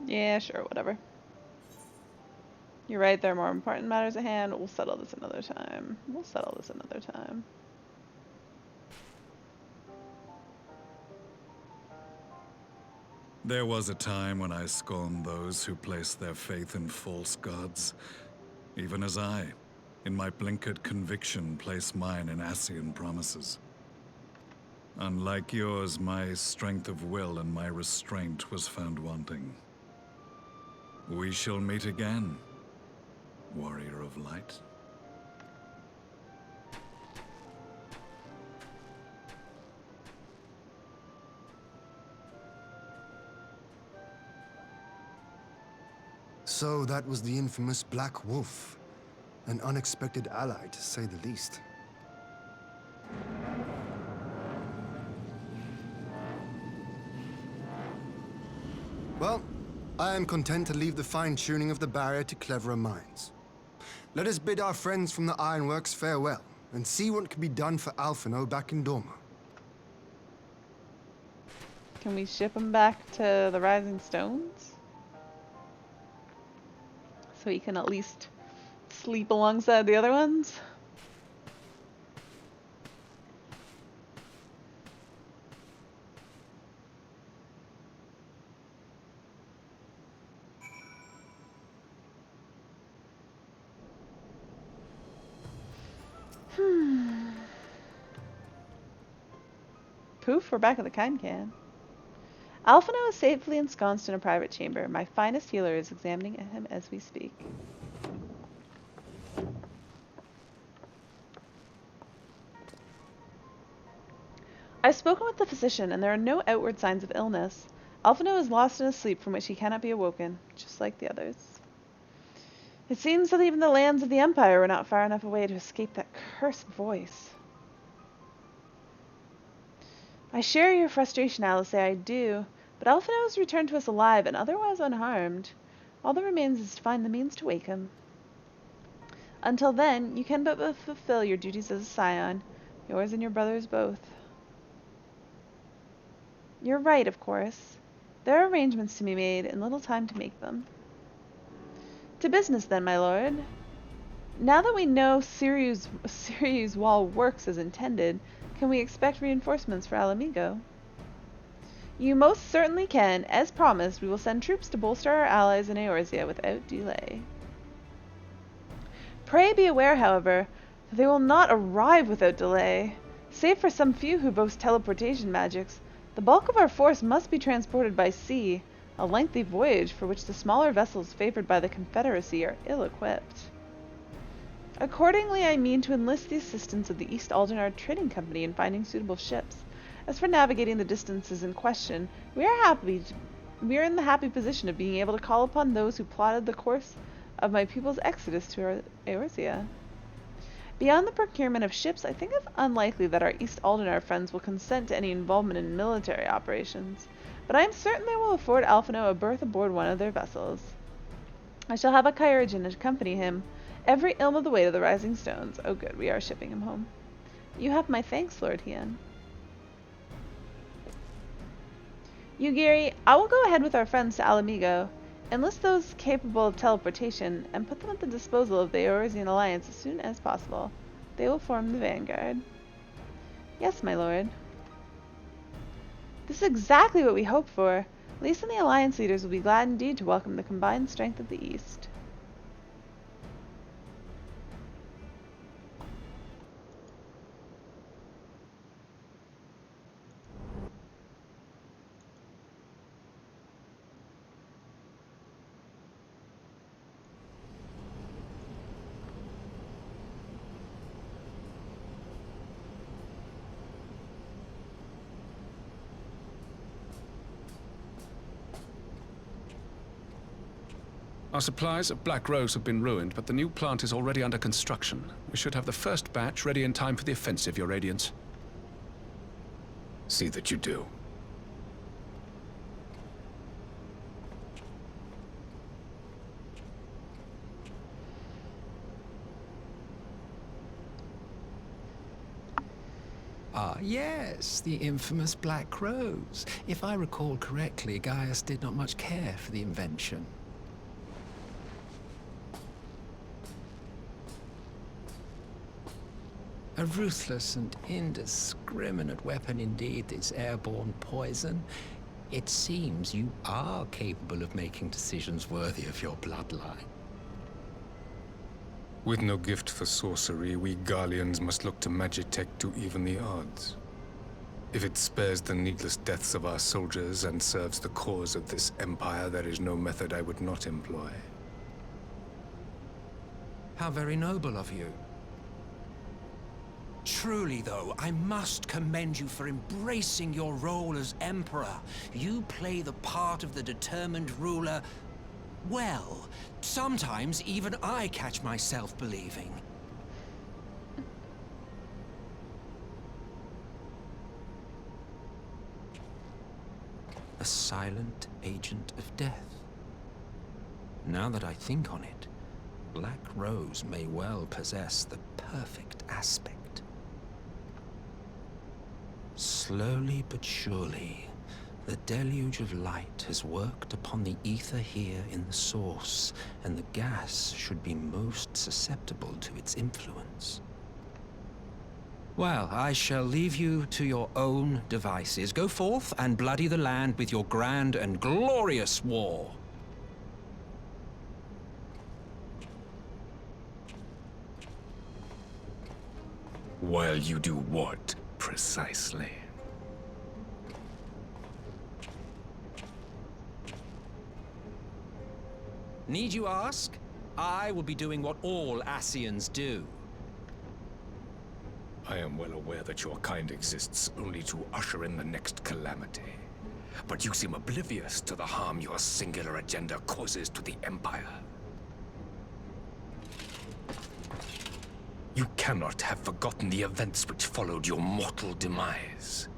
C: Yeah, sure, whatever. You're right, there are more important matters at hand. We'll settle this another time.
O: There was a time when I scorned those who placed their faith in false gods, even as I, in my blinkered conviction, place mine in Ascian promises. Unlike yours, my strength of will and my restraint was found wanting. We shall meet again, warrior of light.
M: So that was the infamous Black Wolf. An unexpected ally, to say the least. Well, I am content to leave the fine-tuning of the barrier to cleverer minds. Let us bid our friends from the Ironworks farewell, and see what can be done for Alphino back in Dorma.
C: Can we ship him back to the Rising Stones? So he can at least sleep alongside the other ones? Poof, we're back at the Can. Alphino is safely ensconced in a private chamber. My finest healer is examining him as we speak. I've spoken with the physician, and there are no outward signs of illness. Alphino is lost in a sleep from which he cannot be awoken, just like the others. It seems that even the lands of the Empire were not far enough away to escape that cursed voice. I share your frustration, Alice, I do, but Alphino has returned to us alive and otherwise unharmed. All that remains is to find the means to wake him. Until then, you can but fulfill your duties as a scion, yours and your brother's both. You're right, of course. There are arrangements to be made, and little time to make them. To business, then, my lord. Now that we know Sirius Wall works as intended, can we expect reinforcements for Alamigo? You most certainly can. As promised, we will send troops to bolster our allies in Eorzea without delay. Pray be aware, however, that they will not arrive without delay. Save for some few who boast teleportation magics, the bulk of our force must be transported by sea, a lengthy voyage for which the smaller vessels favored by the Confederacy are ill-equipped. Accordingly, I mean to enlist the assistance of the East Aldenard Trading Company in finding suitable ships, As for navigating the distances in question, we are in the happy position of being able to call upon those who plotted the course of my people's exodus to Eorzea. Beyond the procurement of ships, I think it's unlikely that our East Aldenar friends will consent to any involvement in military operations, but I am certain they will afford Alphino a berth aboard one of their vessels. I shall have a Kyurgeon accompany him every ilm of the way to the Rising Stones. Oh good, we are shipping him home. You have my thanks, Lord Hien. You, Gary, I will go ahead with our friends to Alamigo, enlist those capable of teleportation, and put them at the disposal of the Eorzean Alliance as soon as possible. They will form the vanguard. Yes, my lord. This is exactly what we hoped for. Lys and the Alliance leaders will be glad indeed to welcome the combined strength of the East.
K: Our supplies of Black Rose have been ruined, but the new plant is already under construction. We should have the first batch ready in time for the offensive, Your Radiance. See that you do.
P: Ah, yes, the infamous Black Rose. If I recall correctly, Gaius did not much care for the invention. A ruthless and indiscriminate weapon indeed, this airborne poison. It seems you are capable of making decisions worthy of your bloodline.
Q: With no gift for sorcery, we Garleans must look to Magitech to even the odds. If it spares the needless deaths of our soldiers and serves the cause of this empire, there is no method I would not employ.
P: How very noble of you. Truly, though, I must commend you for embracing your role as Emperor. You play the part of the determined ruler well. Sometimes even I catch myself believing. A silent agent of death. Now that I think on it, Black Rose may well possess the perfect aspect. Slowly but surely, the deluge of light has worked upon the ether here in the source, and the gas should be most susceptible to its influence. Well, I shall leave you to your own devices. Go forth and bloody the land with your grand and glorious war.
Q: While you do what, precisely?
P: Need you ask? I will be doing what all Ascians do.
Q: I am well aware that your kind exists only to usher in the next calamity. But you seem oblivious to the harm your singular agenda causes to the Empire. You cannot have forgotten the events which followed your mortal demise.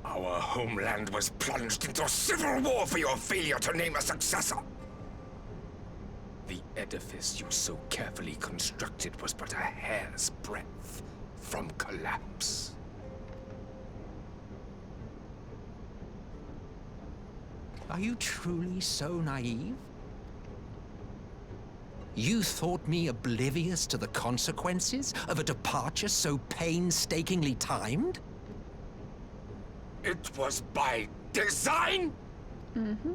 Q: Our homeland was plunged into civil war for your failure to name a successor. The edifice you so carefully constructed was but a hair's breadth from collapse.
P: Are you truly so naive? You thought me oblivious to the consequences of a departure so painstakingly timed?
Q: It was by design?
C: Mm-hmm.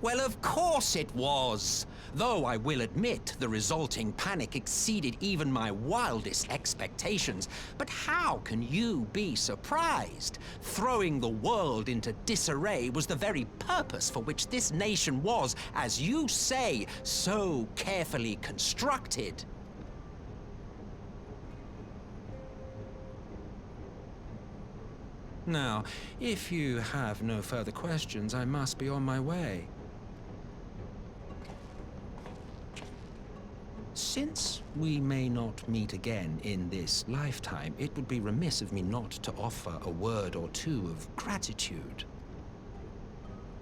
P: Well, of course it was. Though I will admit the resulting panic exceeded even my wildest expectations. But how can you be surprised? Throwing the world into disarray was the very purpose for which this nation was, as you say, so carefully constructed. Now, if you have no further questions, I must be on my way. Since we may not meet again in this lifetime, it would be remiss of me not to offer a word or two of gratitude.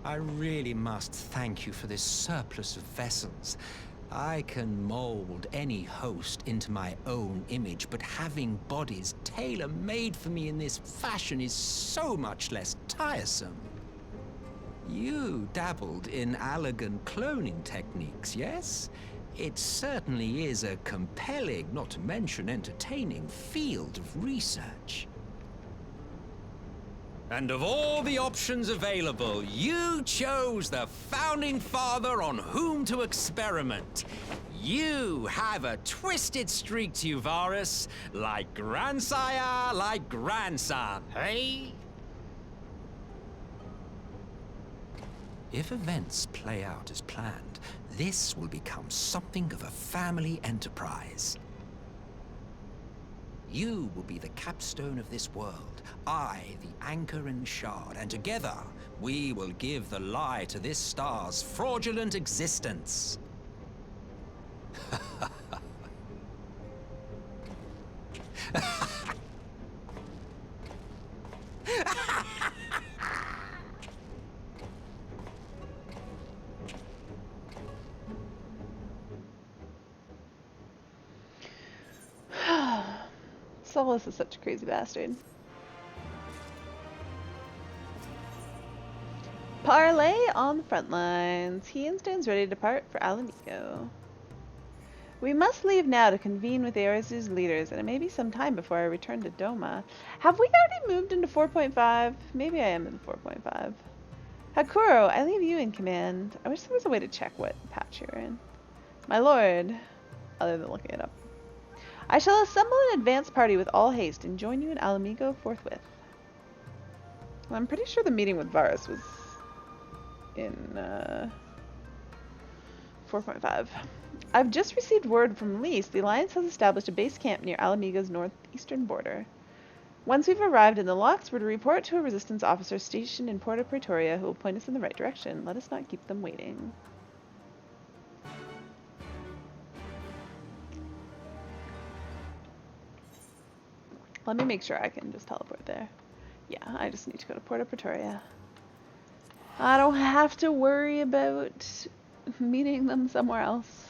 P: I really must thank you for this surplus of vessels. I can mold any host into my own image, but having bodies tailor-made for me in this fashion is so much less tiresome. You dabbled in Allagan cloning techniques, yes? It certainly is a compelling, not to mention entertaining, field of research. And of all the options available, you chose the Founding Father on whom to experiment. You have a twisted streak to you, Varus, like grandsire, like grandson, hey? If events play out as planned, this will become something of a family enterprise. You will be the capstone of this world, I the anchor and shard, and together we will give the lie to this star's fraudulent existence.
C: Solus is such a crazy bastard. Parlay on the front lines. He and stands ready to depart for Alamigo. We must leave now to convene with Eris's leaders, and it may be some time before I return to Doma. Have we already moved into 4.5? Maybe I am in 4.5. Hakuro, I leave you in command. I wish there was a way to check what patch you're in. My lord, other than looking it up. I shall assemble an advance party with all haste and join you in Alamigo forthwith. Well, I'm pretty sure the meeting with Varus was in 4.5. I've just received word from Lise. The Alliance has established a base camp near Alamigo's northeastern border. Once we've arrived in the locks, we're to report to a resistance officer stationed in Porta Praetoria who will point us in the right direction. Let us not keep them waiting. Let me make sure I can just teleport there. Yeah, I just need to go to Porta Praetoria. I don't have to worry about meeting them somewhere else.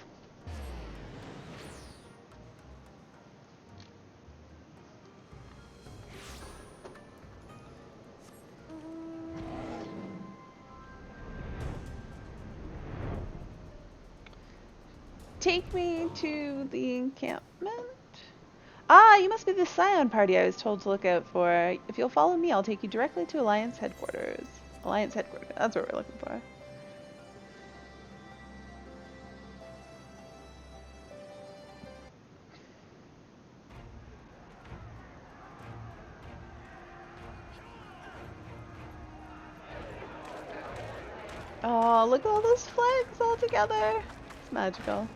C: Take me to the encampment. Ah, you must be the Scion party I was told to look out for. If you'll follow me, I'll take you directly to Alliance headquarters. Alliance headquarters, that's what we're looking for. Oh, look at all those flags all together. It's magical.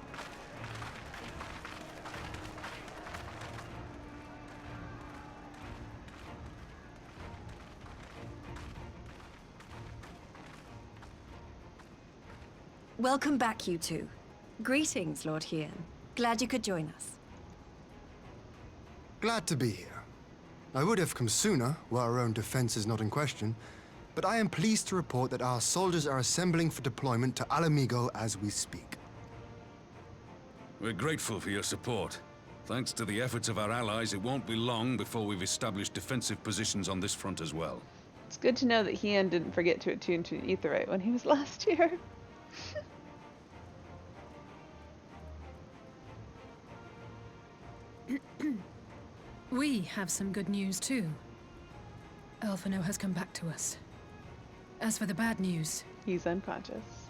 I: Welcome back, you two. Greetings, Lord Hien. Glad you could join us.
M: Glad to be here. I would have come sooner, while our own defense is not in question, but I am pleased to report that our soldiers are assembling for deployment to Alamigo as we speak.
K: We're grateful for your support. Thanks to the efforts of our allies, it won't be long before we've established defensive positions on this front as well.
C: It's good to know that Hien didn't forget to attune to Aetheryte when he was last here.
F: We have some good news too. Alphino has come back to us. As for the bad news...
C: He's unconscious.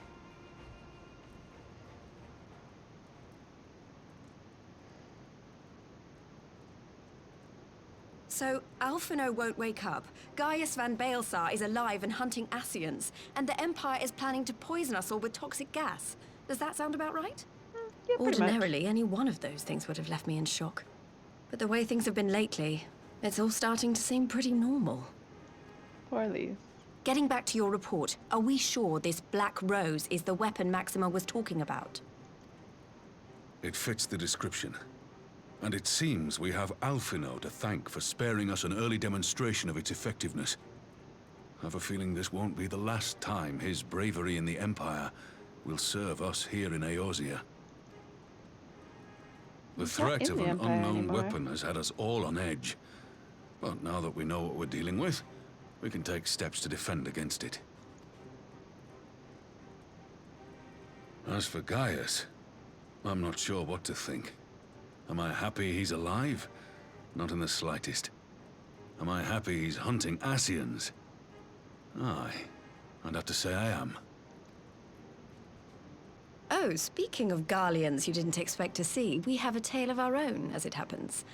I: So, Alphino won't wake up, Gaius van Baelsar is alive and hunting Ascians, and the Empire is planning to poison us all with toxic gas. Does that sound about right?
C: Yeah, pretty much.
I: Ordinarily, any one of those things would have left me in shock. But the way things have been lately, it's all starting to seem pretty normal.
C: Poor Lise.
I: Getting back to your report, are we sure this Black Rose is the weapon Maxima was talking about?
K: It fits the description. And it seems we have Alphino to thank for sparing us an early demonstration of its effectiveness. I have a feeling this won't be the last time his bravery in the Empire will serve us here in Eorzea. The threat of an unknown weapon has had us all on edge. But now that we know what we're dealing with, we can take steps to defend against it. As for Gaius, I'm not sure what to think. Am I happy he's alive? Not in the slightest. Am I happy he's hunting Ascians? Aye, I'd have to say I am.
I: Oh, speaking of Garleans you didn't expect to see, we have a tale of our own, as it happens.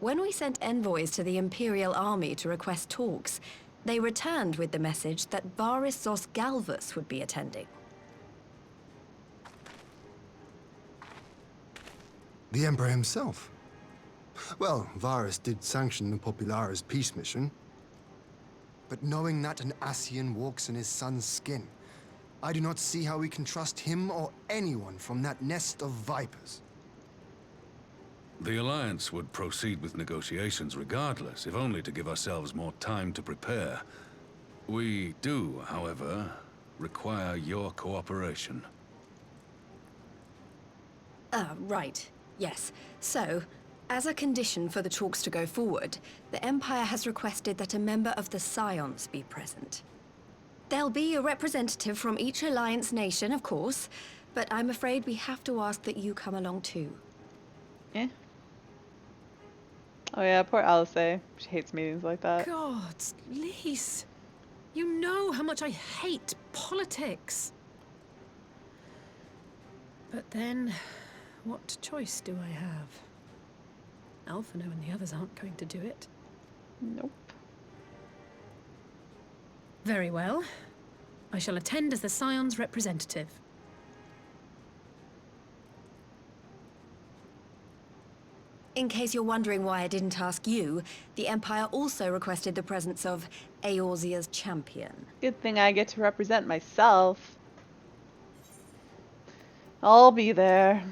I: When we sent envoys to the Imperial Army to request talks, they returned with the message that Varys Zos Galvus would be attending.
M: The Emperor himself. Well, Varys did sanction the Popularis peace mission. But knowing that an Ascian walks in his son's skin, I do not see how we can trust him or anyone from that nest of vipers.
K: The Alliance would proceed with negotiations regardless, if only to give ourselves more time to prepare. We do, however, require your cooperation.
I: Right. Yes. So, as a condition for the talks to go forward, the Empire has requested that a member of the Scions be present. There'll be a representative from each Alliance nation, of course, but I'm afraid we have to ask that you come along too.
C: Yeah. Oh yeah, poor Alice. She hates meetings like that.
F: God, Lise. You know how much I hate politics. But then, what choice do I have? Alphino and the others aren't going to do it.
C: Nope.
F: Very well. I shall attend as the Scion's representative.
I: In case you're wondering why I didn't ask you, the Empire also requested the presence of Eorzea's champion.
C: Good thing I get to represent myself. I'll be there.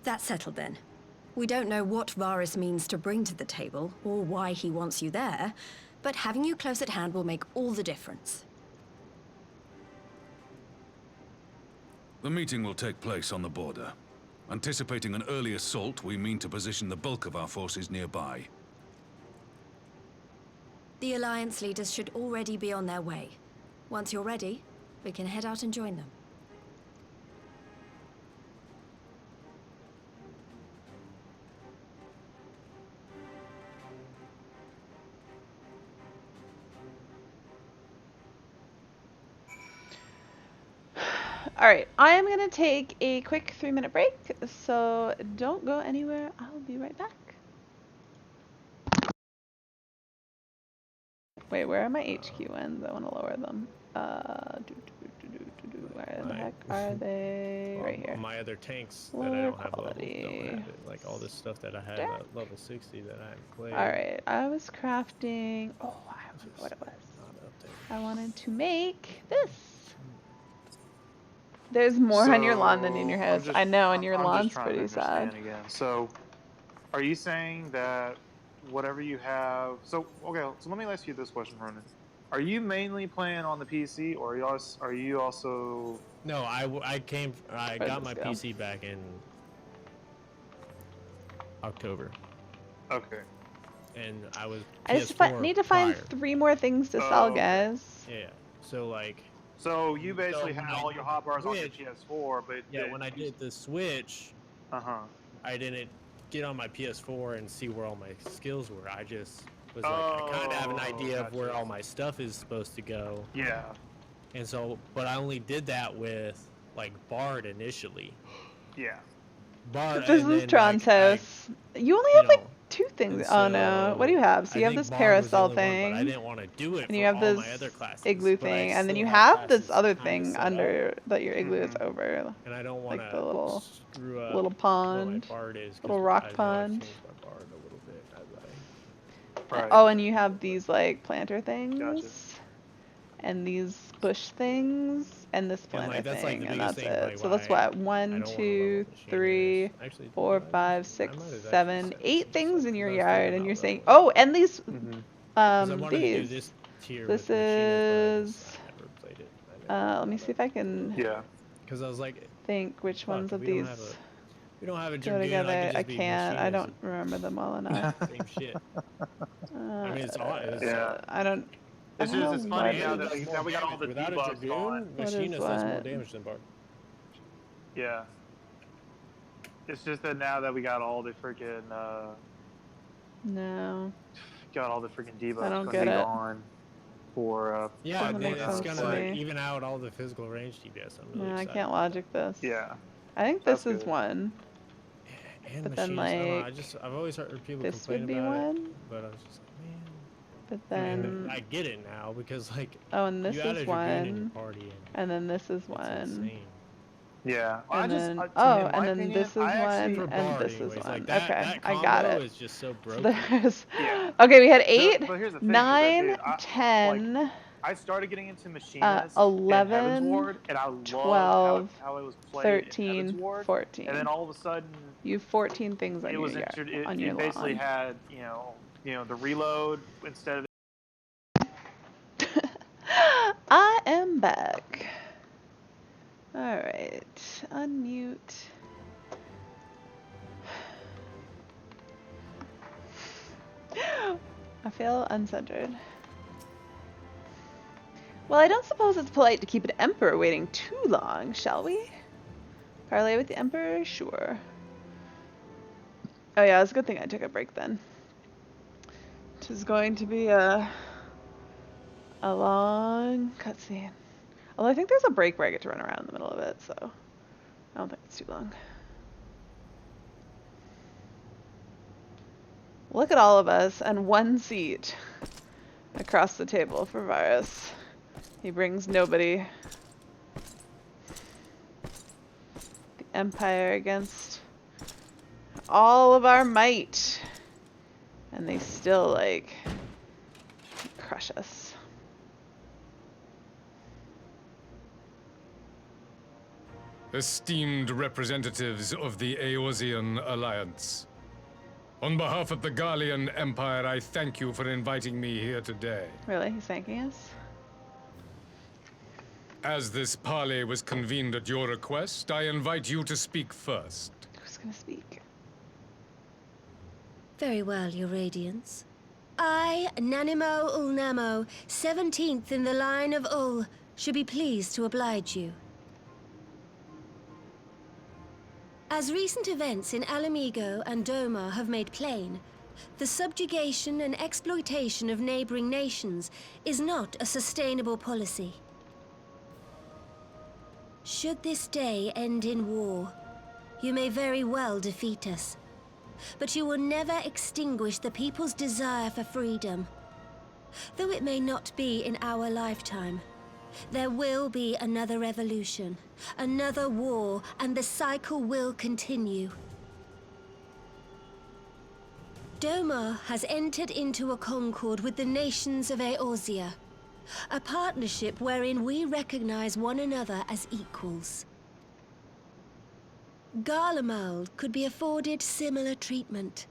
I: That's settled then. We don't know what Varys means to bring to the table, or why he wants you there, but having you close at hand will make all the difference.
K: The meeting will take place on the border. Anticipating an early assault, we mean to position the bulk of our forces nearby.
I: The Alliance leaders should already be on their way. Once you're ready, we can head out and join them.
C: Alright, I am going to take a quick 3-minute break, so don't go anywhere. I'll be right back. Wait, where are my HQ ones? I want to lower them. Where the heck are they?
R: Well,
C: right here.
R: My other tanks
C: Lower
R: that I don't have
C: quality.
R: levels don't have it. Like all this stuff that I had at level 60 that I haven't played.
C: Alright, I was crafting... Oh, I don't know what it was. I wanted to make this. There's more on your lawn than in your house. I know, and your lawn's pretty sad.
S: Again. So, are you saying that whatever you have... So, okay, so let me ask you this question, Ronan. Are you mainly playing on the PC, or are you also...
R: No, I got my PC back in October.
S: Okay.
R: And I was
C: I just
R: PS4
C: need to find
R: prior.
C: 3 more things to sell, guys.
R: Yeah, so like...
S: So you basically had all your hotbars on your PS4, but...
R: Yeah, when I did the Switch, I didn't get on my PS4 and see where all my skills were. I just was like, I kind of have an idea of where all my stuff is supposed to go.
S: Yeah.
R: And so, but I only did that with, like, Bard initially.
S: Yeah.
C: This is Tron's house. You only have like 2 two things.
R: And
C: Oh no. What do you have? So
R: I
C: you have
R: think
C: this
R: Bard was the
C: parasol
R: only one,
C: thing.
R: but I didn't want to do it
C: And you
R: for
C: have
R: all
C: this
R: my other classes.
C: igloo
R: but I
C: thing, and then
R: still
C: you have this
R: classes
C: other
R: kinda
C: thing
R: set up.
C: under that your igloo is over.
R: And I don't want
C: Like
R: to
C: the little
R: screw up
C: little
R: what my
C: pond.
R: Bard is. 'Cause
C: Little rock
R: I know I've
C: pond.
R: changed my Bard a little bit as
C: Oh, and you have these like planter things.
S: Gotcha.
C: And these bush things, and this
R: And,
C: planter
R: like, that's, like,
C: thing,
R: the
C: and
R: biggest
C: that's
R: thing,
C: it.
R: like,
C: So that's
R: why
C: what?
R: I
C: 1,
R: don't wanna
C: 2,
R: level up
C: 3,
R: Actually,
C: 4,
R: did I
C: 5,
R: actually-
C: 6,
R: I might have actually
C: 7,
R: set
C: 8 things in your
R: I was
C: yard,
R: thinking
C: and you're
R: about
C: saying,
R: leveling
C: oh, and these,
R: I wanted to do
C: these.
R: this tier
C: This
R: with Machinas,
C: is.
R: but I never played it.
C: Let me see if I can.
S: Yeah.
R: Because I was like,
C: think which
R: fuck,
C: ones
R: if
C: of
R: we don't
C: these
R: have a, we don't have a
C: go
R: Dragoon,
C: together.
R: I could
C: I
R: just be
C: can't. I
R: Machinas
C: don't remember them well enough.
R: same shit. I mean, it's all.
S: Yeah.
C: I don't. I
S: It's
C: don't
S: just
C: know
S: it's funny
C: what
S: now
C: is-
S: that we got all the
R: Without a
S: debuffs gone.
R: Dragoon,
C: What is
R: Machinas does more
C: what?
R: damage than Bard.
S: Yeah. It's just that now that we got all the freaking
C: No.
S: got all the freaking debuffs
C: I don't
S: gonna
C: get
S: be
C: it.
S: gone for
R: Yeah,
C: Doesn't
R: then
C: make
R: it's
C: sense to
R: gonna
C: me.
R: even out all the physical range DPS. I'm really
C: No, I
R: excited.
C: can't logic this.
S: Yeah.
C: I think
S: That's
C: this is
S: good.
C: one.
R: And
C: But then,
R: Machinas, I don't know,
C: like,
R: I've always heard people
C: this
R: complain
C: would be
R: about
C: one.
R: it, but I was just like, man.
C: But
R: And
C: then.
R: I get it now because like
C: Oh, and this
R: you add
C: is
R: a Dragoon in your
C: one.
R: party
C: And then this is
R: and
C: one.
R: it's insane.
S: Yeah.
C: And
S: I just
C: then,
S: in
C: oh,
S: my
C: and then
S: opinion,
C: this is
S: I actually,
C: one,
R: For
C: and
R: Bard
C: this is
R: anyways,
C: one.
R: like that,
C: Okay,
R: that
C: I got
R: combo
C: it.
R: is just so
C: So
R: broken.
C: there's.
S: Yeah.
C: Okay, we had 8,
S: but here's the thing, is that,
C: 9,
S: dude,
C: 10,
S: I started getting into Machinas and
C: 11,
S: Heavensward, and I loved
C: 12,
S: how it was played
C: 13,
S: in Heavensward.
C: 14.
S: And then all of a sudden,
C: You have 14 things on
S: it
C: your
S: was
C: yard,
S: it,
C: on your
S: it basically
C: lawn.
S: had the reload instead of.
C: I am back. Alright, unmute. I feel uncentered. Well, I don't suppose it's polite to keep an emperor waiting too long, shall we? Parley with the emperor? Sure. Oh yeah, it's a good thing I took a break then. It is going to be a long cutscene. Although I think there's a break where I get to run around in the middle of it, so I don't think it's too long. Look at all of us and one seat across the table for Varus. He brings nobody. The Empire against all of our might. And they still, like, crush us.
T: Esteemed representatives of the Eorzean Alliance. On behalf of the Gallian Empire, I thank you for inviting me here today.
C: Really? He's thanking us?
T: As this parley was convened at your request, I invite you to speak first.
C: Who's gonna speak?
U: Very well, Your Radiance. I, Nanimo Ulnamo, 17th in the line of Ul, should be pleased to oblige you. As recent events in Alamigo and Doma have made plain, the subjugation and exploitation of neighboring nations is not a sustainable policy. Should this day end in war, you may very well defeat us, but you will never extinguish the people's desire for freedom. Though it may not be in our lifetime, there will be another revolution, another war, and the cycle will continue. Doma has entered into a concord with the nations of Eorzea, a partnership wherein we recognize one another as equals. Garlemald could be afforded similar treatment.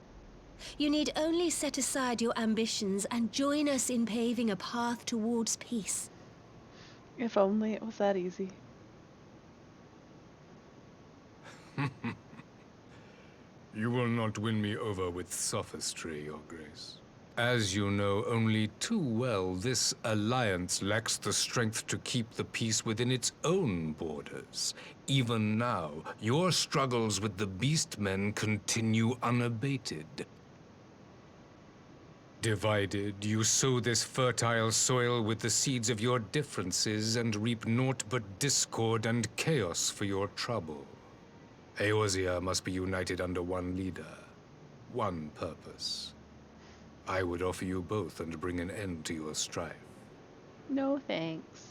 U: You need only set aside your ambitions and join us in paving a path towards peace.
C: If only it was that easy.
T: You will not win me over with sophistry, Your Grace. As you know only too well, this alliance lacks the strength to keep the peace within its own borders. Even now, your struggles with the Beastmen continue unabated. Divided, you sow this fertile soil with the seeds of your differences and reap naught but discord and chaos for your trouble. Eorzea must be united under one leader. one purpose. I would offer you both and bring an end to your strife.
C: No thanks.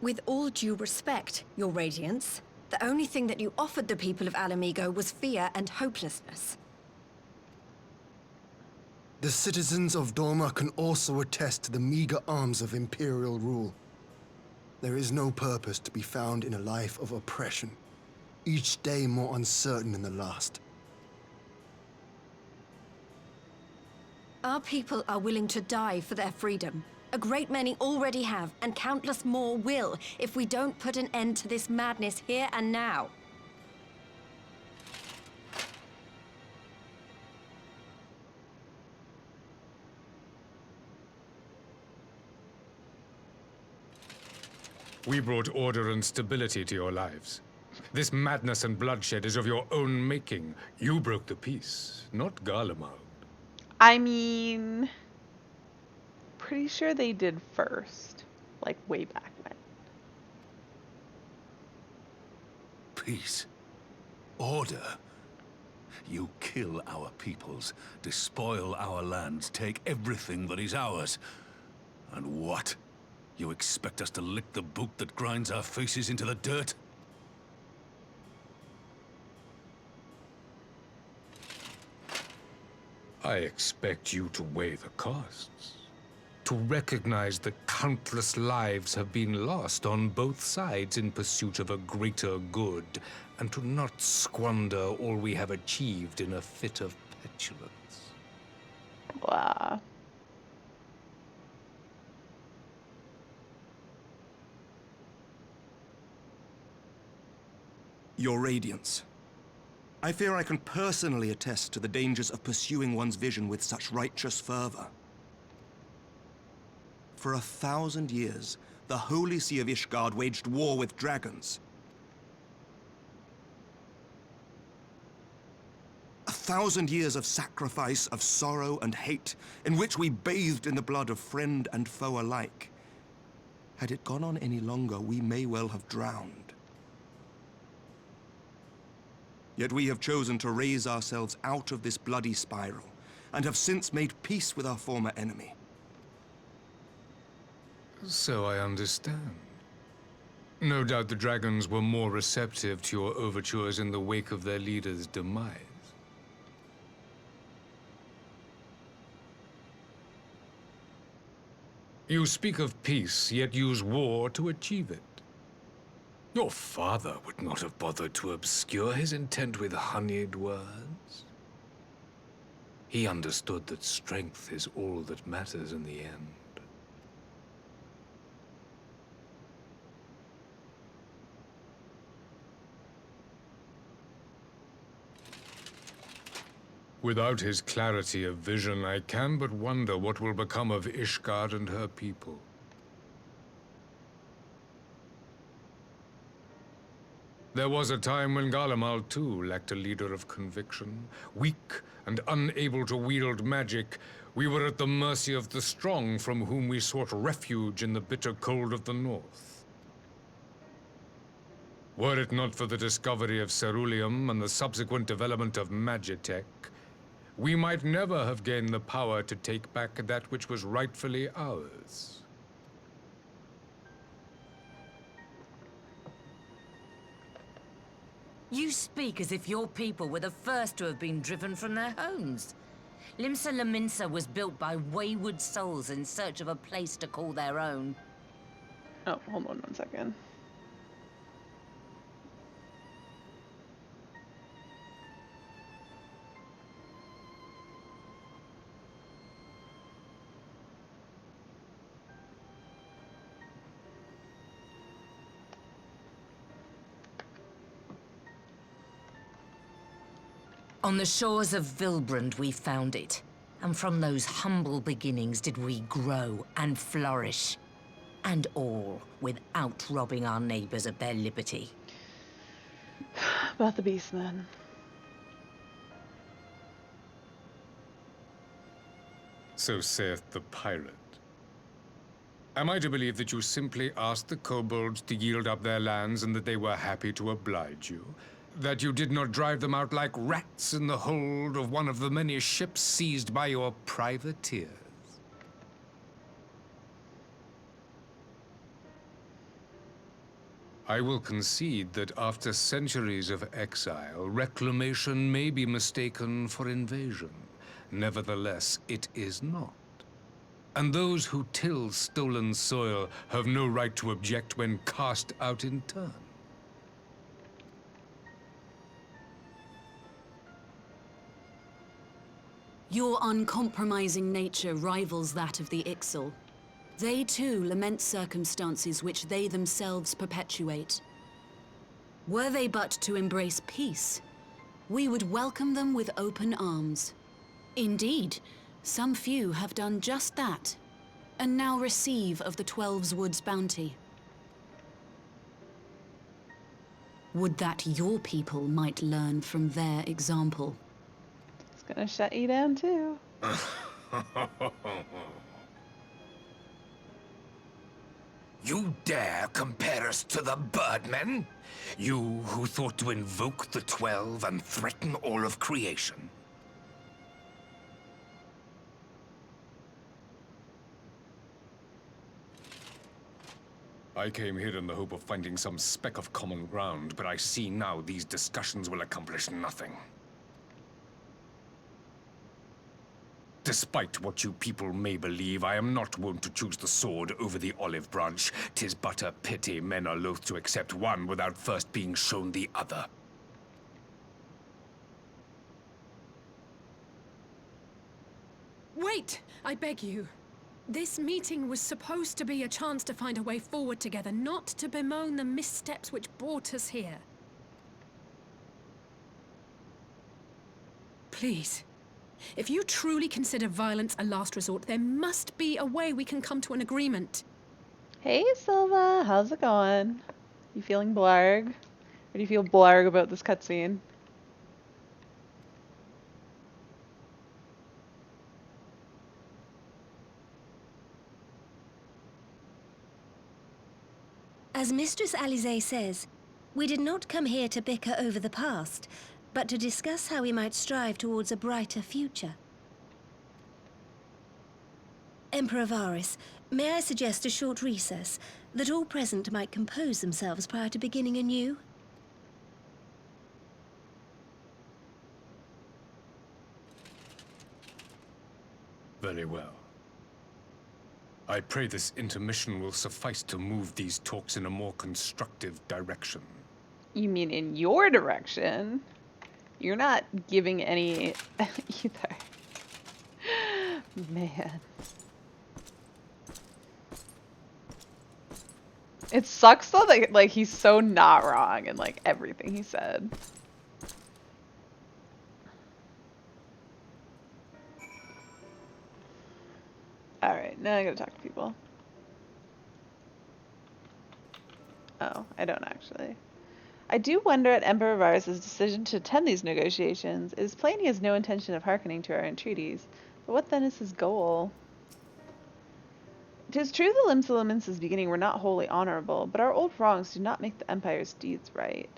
I: With all due respect, Your Radiance, the only thing that you offered the people of Alamigo was fear and hopelessness.
M: The citizens of Dorma can also attest to the meager arms of Imperial rule. There is no purpose to be found in a life of oppression, each day more uncertain than the last.
I: Our people are willing to die for their freedom. A great many already have, and countless more will, if we don't put an end to this madness here and now.
T: We brought order and stability to your lives. This madness and bloodshed is of your own making. You broke the peace, not Garlemald.
C: I mean, pretty sure they did first, like way back when.
K: Peace. Order. You kill our peoples, despoil our lands, take everything that is ours. And what? You expect us to lick the boot that grinds our faces into the dirt?
T: I expect you to weigh the costs. To recognize that countless lives have been lost on both sides in pursuit of a greater good, and to not squander all we have achieved in a fit of petulance.
C: Wow.
A: Your Radiance. I fear I can personally attest to the dangers of pursuing one's vision with such righteous fervor. For 1,000 years, the Holy See of Ishgard waged war with dragons. 1,000 years of sacrifice, of sorrow and hate, in which we bathed in the blood of friend and foe alike. Had it gone on any longer, we may well have drowned. Yet we have chosen to raise ourselves out of this bloody spiral, and have since made peace with our former enemy.
T: So I understand. No doubt the dragons were more receptive to your overtures in the wake of their leader's demise. You speak of peace, yet use war to achieve it. Your father would not have bothered to obscure his intent with honeyed words. He understood that strength is all that matters in the end. Without his clarity of vision, I can but wonder what will become of Ishgard and her people. There was a time when Garlemald, too, lacked a leader of conviction. Weak and unable to wield magic, we were at the mercy of the strong from whom we sought refuge in the bitter cold of the north. Were it not for the discovery of ceruleum and the subsequent development of magitech, we might never have gained the power to take back that which was rightfully ours.
V: You speak as if your people were the first to have been driven from their homes. Limsa Lominsa was built by wayward souls in search of a place to call their own.
C: Oh, hold on 1 second.
V: On the shores of Vilbrand we found it, and from those humble beginnings did we grow and flourish. And all without robbing our neighbors of their liberty.
C: About the Beastmen.
T: So saith the pirate. Am I to believe that you simply asked the kobolds to yield up their lands and that they were happy to oblige you? That you did not drive them out like rats in the hold of one of the many ships seized by your privateers. I will concede that after centuries of exile, reclamation may be mistaken for invasion. Nevertheless, it is not. And those who till stolen soil have no right to object when cast out in turn.
D: Your uncompromising nature rivals that of the Ixal. They too lament circumstances which they themselves perpetuate. Were they but to embrace peace, we would welcome them with open arms. Indeed, some few have done just that, and now receive of the 12's Wood's bounty. Would that your people might learn from their example.
C: It's gonna shut you down too.
Q: You dare compare us to the Birdmen? You who thought to invoke the 12 and threaten all of creation?
T: I came here in the hope of finding some speck of common ground, but I see now these discussions will accomplish nothing. Despite what you people may believe, I am not wont to choose the sword over the olive branch. 'Tis but a pity men are loath to accept one without first being shown the other.
F: Wait, I beg you. This meeting was supposed to be a chance to find a way forward together, not to bemoan the missteps which brought us here. Please. If you truly consider violence a last resort, there must be a way we can come to an agreement.
C: Hey Silva, how's it going? You feeling blarg? Or do you feel blarg about this cutscene?
U: As Mistress Alize says, we did not come here to bicker over the past, but to discuss how we might strive towards a brighter future. Emperor Varys, may I suggest a short recess, that all present might compose themselves prior to beginning anew?
T: Very well. I pray this intermission will suffice to move these talks in a more constructive direction.
C: You mean in your direction? You're not giving any either. Man. It sucks though that like he's so not wrong in like everything he said. Alright, now I gotta talk to people. Oh, I don't actually. I do wonder at Emperor Varys' decision to attend these negotiations. It is plain he has no intention of hearkening to our entreaties. But what then is his goal? It is true the Limsalumin's beginning were not wholly honorable, but our old wrongs do not make the Empire's deeds right.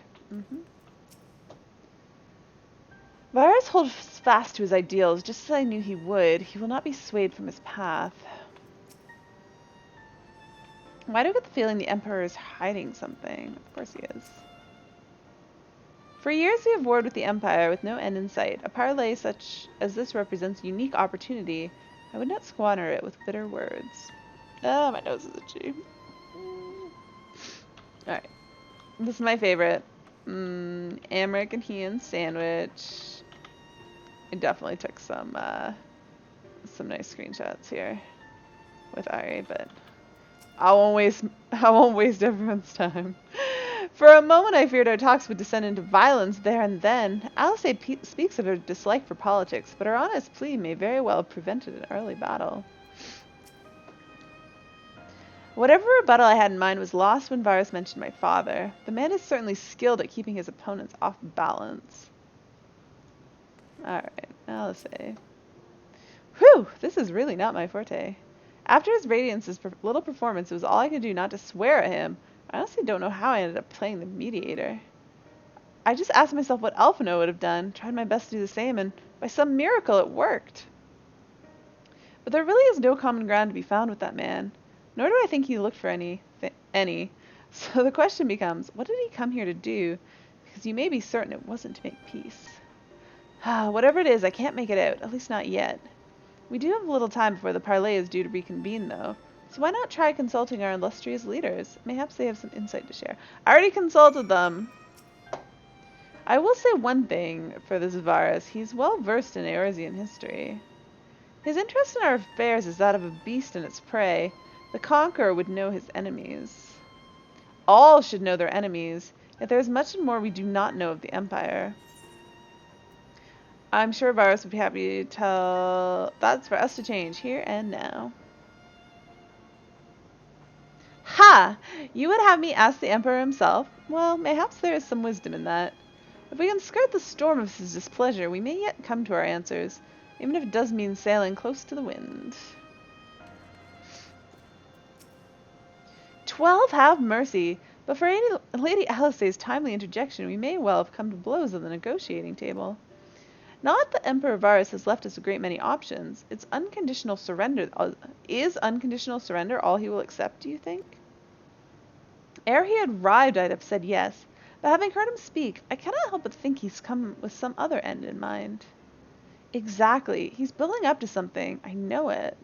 C: Varys holds fast to his ideals, just as I knew he would. He will not be swayed from his path. Why do I get the feeling the Emperor is hiding something? Of course he is. For years we have warred with the Empire with no end in sight. A parley such as this represents a unique opportunity. I would not squander it with bitter words. Oh, my nose is itchy. Alright. This is my favorite. Amric and Hean sandwich. I definitely took some nice screenshots here with Ari, but I won't waste everyone's time. For a moment I feared our talks would descend into violence there and then. Alice speaks of her dislike for politics, but her honest plea may very well have prevented an early battle. Whatever rebuttal I had in mind was lost when Varys mentioned my father. The man is certainly skilled at keeping his opponents off balance. Alright, Alice. Whew, this is really not my forte. After his Radiance's little performance, it was all I could do not to swear at him. I honestly don't know how I ended up playing the mediator. I just asked myself what Alphino would have done, tried my best to do the same, and by some miracle it worked. But there really is no common ground to be found with that man, nor do I think he looked for any. So the question becomes, what did he come here to do? Because you may be certain it wasn't to make peace. Whatever it is, I can't make it out, at least not yet. We do have a little time before the parley is due to reconvene, though, so why not try consulting our illustrious leaders? Mayhaps they have some insight to share. I already consulted them. I will say one thing for this Varus. He's well versed in Eorzean history. His interest in our affairs is that of a beast and its prey. The conqueror would know his enemies. All should know their enemies, yet there is much more we do not know of the Empire. I'm sure Varus would be happy to tell. That's for us to change here and now. Ha! You would have me ask the Emperor himself? Well, mayhaps there is some wisdom in that. If we can skirt the storm of his displeasure, we may yet come to our answers, even if it does mean sailing close to the wind. 12 have mercy, but for Lady Alisaie's timely interjection, we may well have come to blows at the negotiating table. Not that Emperor Varus has left us a great many options. It's unconditional surrender. Is unconditional surrender all he will accept, do you think? Ere he had arrived, I'd have said yes. But having heard him speak, I cannot help but think he's come with some other end in mind. Exactly. He's building up to something. I know it.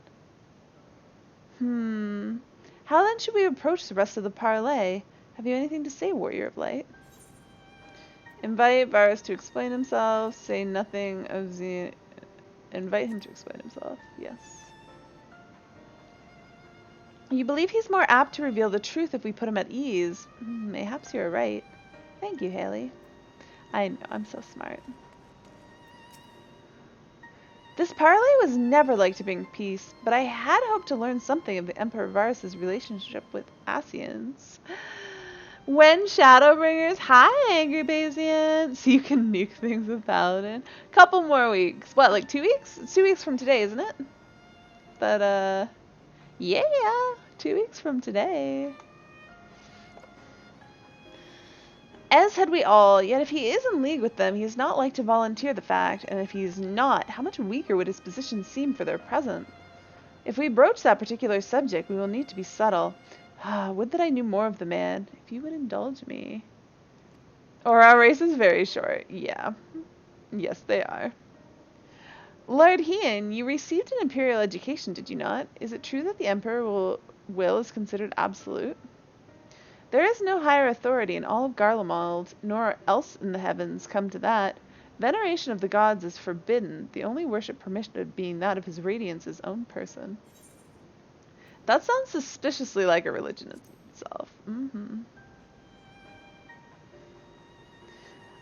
C: How then should we approach the rest of the parley? Have you anything to say, Warrior of Light? Invite Varus to explain himself. Say nothing of the... Invite him to explain himself. Yes. You believe he's more apt to reveal the truth if we put him at ease. Mayhaps you're right. Thank you, Haley. I know, I'm so smart. This parley was never like to bring peace, but I had hoped to learn something of the Emperor Varus' relationship with Asians. When Shadowbringers, hi Angry Bayesian! So you can nuke things with Paladin. Couple more weeks. What, like 2 weeks? It's 2 weeks from today, isn't it? But, yeah, 2 weeks from today. As had we all, yet if he is in league with them, he is not like to volunteer the fact, and if he is not, how much weaker would his position seem for their present? If we broach that particular subject, we will need to be subtle. Would that I knew more of the man, if you would indulge me. Or our race is very short, yeah. Yes, they are. Lord Hien, you received an imperial education, did you not? Is it true that the Emperor will is considered absolute? There is no higher authority in all of Garlemald, nor else in the heavens come to that. Veneration of the gods is forbidden, the only worship permitted being that of his radiance's own person. That sounds suspiciously like a religion itself.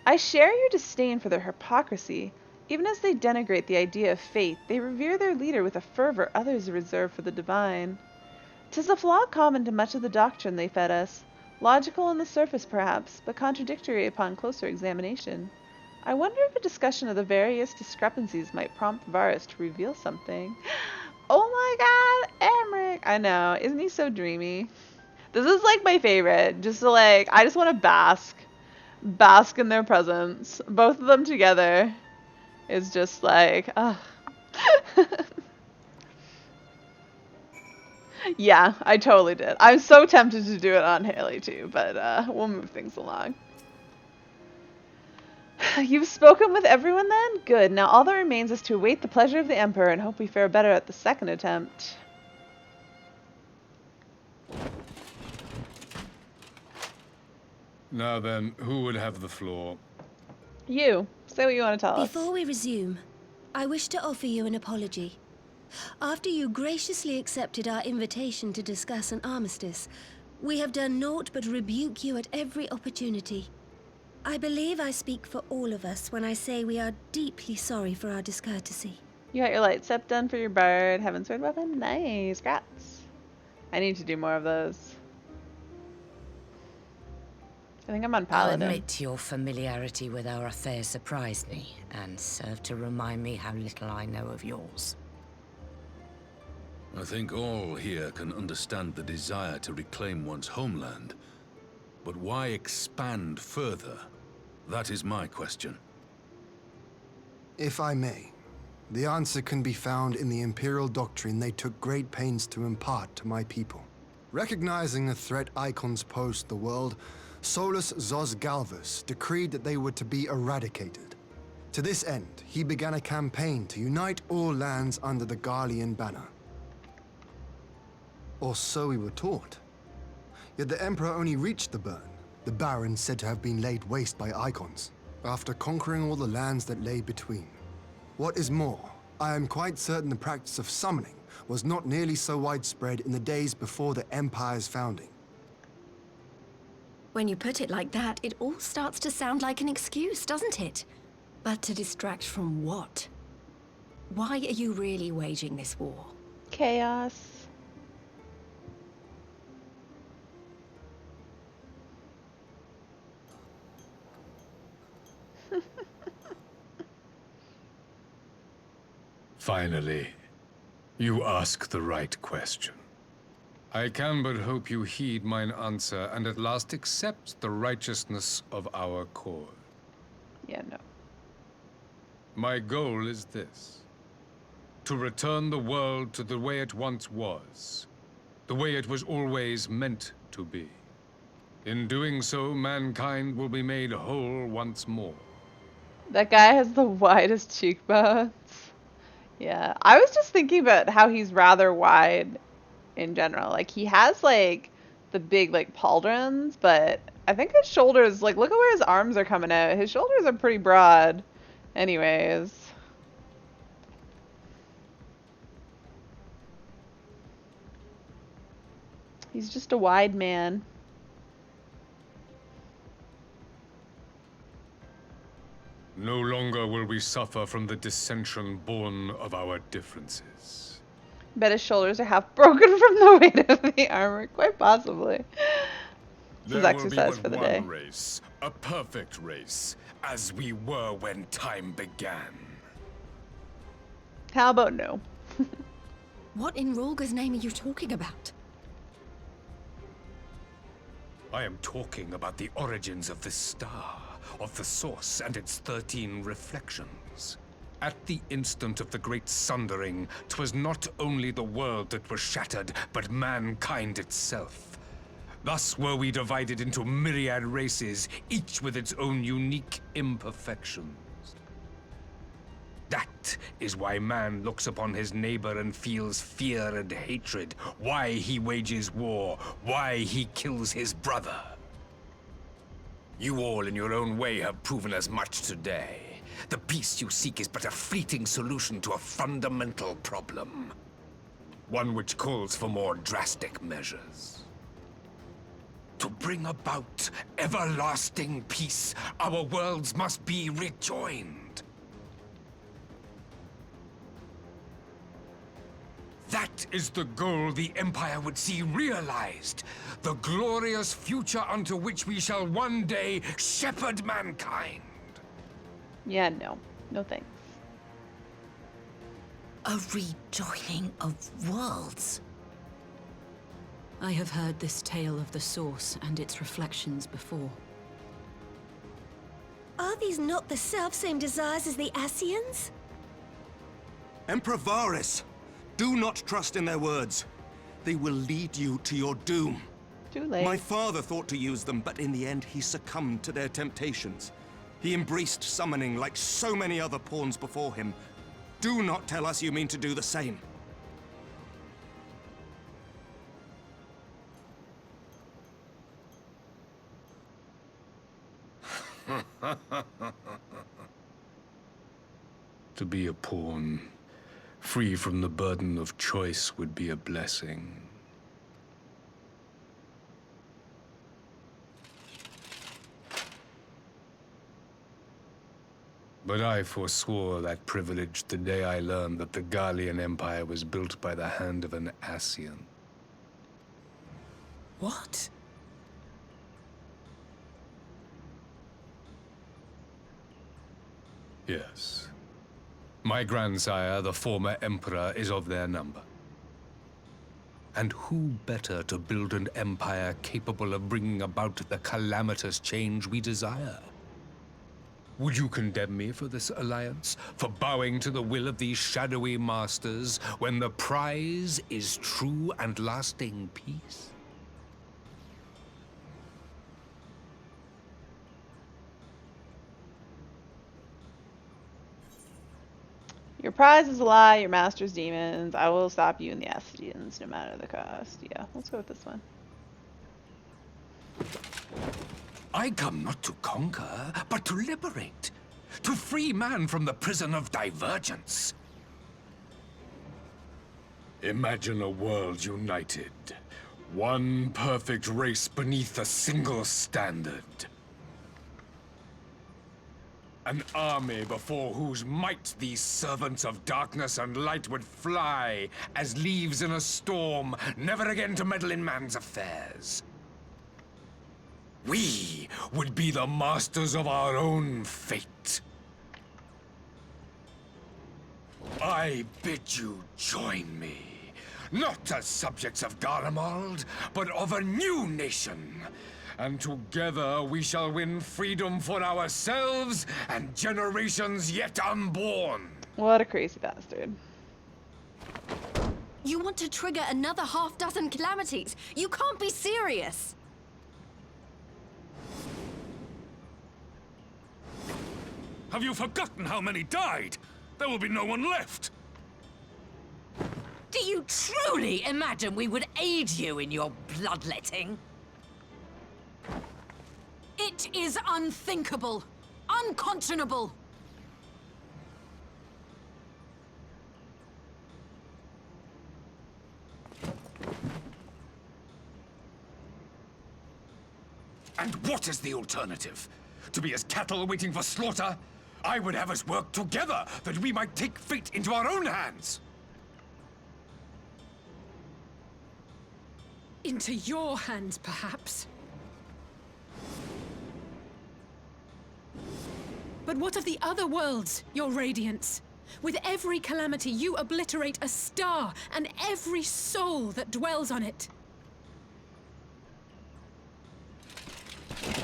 C: I share your disdain for their hypocrisy. Even as they denigrate the idea of faith, they revere their leader with a fervor others reserve for the divine. 'Tis a flaw common to much of the doctrine they fed us. Logical on the surface, perhaps, but contradictory upon closer examination. I wonder if a discussion of the various discrepancies might prompt Varus to reveal something. Oh my god, Emmerich! I know, isn't he so dreamy? This is like my favorite, just to like, I just want to bask in their presence. Both of them together is just like, ugh. Yeah, I totally did. I'm so tempted to do it on Haley too, but we'll move things along. You've spoken with everyone then? Good. Now all that remains is to await the pleasure of the Emperor and hope we fare better at the second attempt.
T: Now then, who would have the floor?
C: You. Say what you want to tell us.
U: Before we resume, I wish to offer you an apology. After you graciously accepted our invitation to discuss an armistice, we have done naught but rebuke you at every opportunity. I believe I speak for all of us when I say we are deeply sorry for our discourtesy.
C: You got your light step done for your bird. Heaven's Sword weapon. Nice. Grats. I need to do more of those. I think I'm on Paladin.
V: I'll admit your familiarity with our affairs surprised me, and served to remind me how little I know of yours.
K: I think all here can understand the desire to reclaim one's homeland. But why expand further? That is my question.
M: If I may, the answer can be found in the Imperial doctrine they took great pains to impart to my people. Recognizing the threat Icons posed to the world, Solus Zos Galvus decreed that they were to be eradicated. To this end, he began a campaign to unite all lands under the Garlean banner. Or so we were taught. Yet the Emperor only reached the burn, the Baron said to have been laid waste by Icons, after conquering all the lands that lay between. What is more, I am quite certain the practice of summoning was not nearly so widespread in the days before the Empire's founding.
I: When you put it like that, it all starts to sound like an excuse, doesn't it? But to distract from what? Why are you really waging this war?
C: Chaos.
T: Finally, you ask the right question. I can but hope you heed mine answer and at last accept the righteousness of our cause.
C: Yeah, no.
T: My goal is this: to return the world to the way it once was, the way it was always meant to be. In doing so, mankind will be made whole once more.
C: That guy has the widest cheekbones. Yeah, I was just thinking about how he's rather wide in general. Like, he has, like, the big, like, pauldrons, but I think his shoulders, like, look at where his arms are coming out. His shoulders are pretty broad. Anyways. He's just a wide man.
T: No longer will we suffer from the dissension born of our differences.
C: Bet his shoulders are half broken from the weight of the armor. Quite possibly. This is exercise for the day.
Q: One race, a perfect race, as we were when time began.
C: How about no?
I: What in Rolga's name are you talking about?
Q: I am talking about the origins of this star, of the source and its 13 reflections.
T: At the instant of the great sundering, 'twas not only the world that was shattered, but mankind itself. Thus were we divided into myriad races, each with its own unique imperfections. That is why man looks upon his neighbor and feels fear and hatred, why he wages war, why he kills his brother.
Q: You all in your own way have proven as much today. The peace you seek is but a fleeting solution to a fundamental problem. One which calls for more drastic measures. To bring about everlasting peace, our worlds must be rejoined. That is the goal the Empire would see realized. The glorious future unto which we shall one day shepherd mankind.
C: Yeah, no. No thanks.
V: A rejoining of worlds.
D: I have heard this tale of the source and its reflections before.
U: Are these not the self-same desires as the Ascians?
A: Emperor Varys, do not trust in their words. They will lead you to your doom.
C: Too late.
A: My father thought to use them, but in the end he succumbed to their temptations. He embraced summoning like so many other pawns before him. Do not tell us you mean to do the same.
T: To be a pawn, free from the burden of choice, would be a blessing. But I forswore that privilege the day I learned that the Garlean Empire was built by the hand of an Ascian.
V: What?
T: Yes. My grandsire, the former Emperor, is of their number. And who better to build an empire capable of bringing about the calamitous change we desire? Would you condemn me for this alliance? For bowing to the will of these shadowy masters, when the prize is true and lasting peace?
C: Your prize is a lie, your master's demons. I will stop you in the Ascidians, no matter the cost. Yeah, let's go with this one.
T: I come not to conquer, but to liberate. To free man from the prison of divergence. Imagine a world united. One perfect race beneath a single standard. An army before whose might these servants of darkness and light would fly as leaves in a storm, never again to meddle in man's affairs. We would be the masters of our own fate. I bid you join me, not as subjects of Garlemald, but of a new nation. And together we shall win freedom for ourselves and generations yet unborn.
C: What a crazy bastard.
I: You want to trigger another half-dozen calamities? You can't be serious!
K: Have you forgotten how many died? There will be no one left.
V: Do you truly imagine we would aid you in your bloodletting?
D: It is unthinkable, unconscionable.
T: And what is the alternative? To be as cattle waiting for slaughter? I would have us work together, that we might take fate into our own hands.
F: Into your hands, perhaps. But what of the other worlds, your radiance? With every calamity, you obliterate a star and every soul that dwells on it.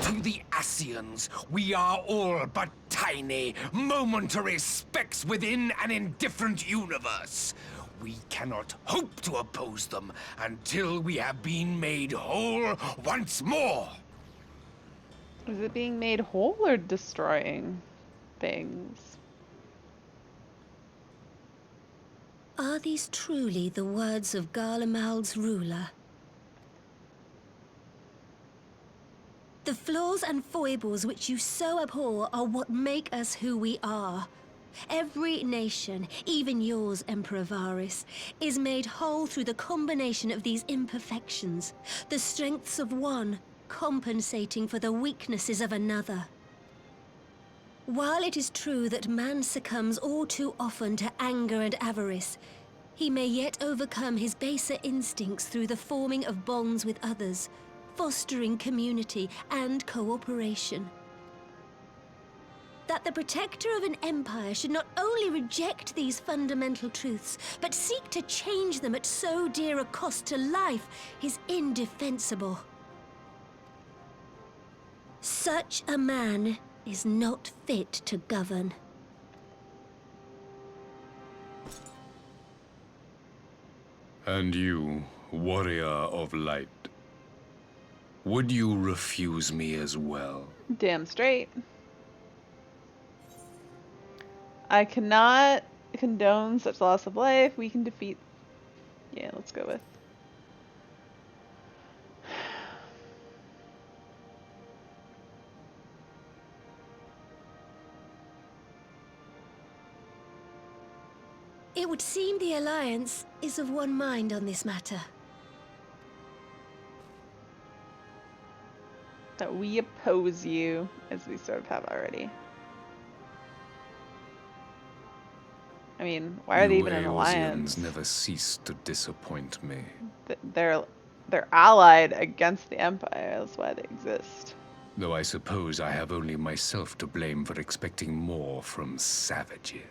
T: To the Ascians, we are all but tiny, momentary specks within an indifferent universe. We cannot hope to oppose them until we have been made whole once more.
C: Is it being made whole or destroying things?
U: Are these truly the words of Garlemald's ruler? The flaws and foibles which you so abhor are what make us who we are. Every nation, even yours, Emperor Varys, is made whole through the combination of these imperfections, the strengths of one compensating for the weaknesses of another. While it is true that man succumbs all too often to anger and avarice, he may yet overcome his baser instincts through the forming of bonds with others, fostering community and cooperation. That the protector of an empire should not only reject these fundamental truths, but seek to change them at so dear a cost to life is indefensible. Such a man is not fit to govern.
T: And you, warrior of light, would you refuse me as well?
C: Damn straight. I cannot condone such loss of life. We can defeat... Yeah, let's go with...
U: It would seem the Alliance is of one mind on this matter.
C: That we oppose you, as we sort of have already. I mean, why are they even an alliance?
T: Never cease to disappoint me.
C: They're allied against the Empire. That's why they exist.
T: Though I suppose I have only myself to blame for expecting more from savages.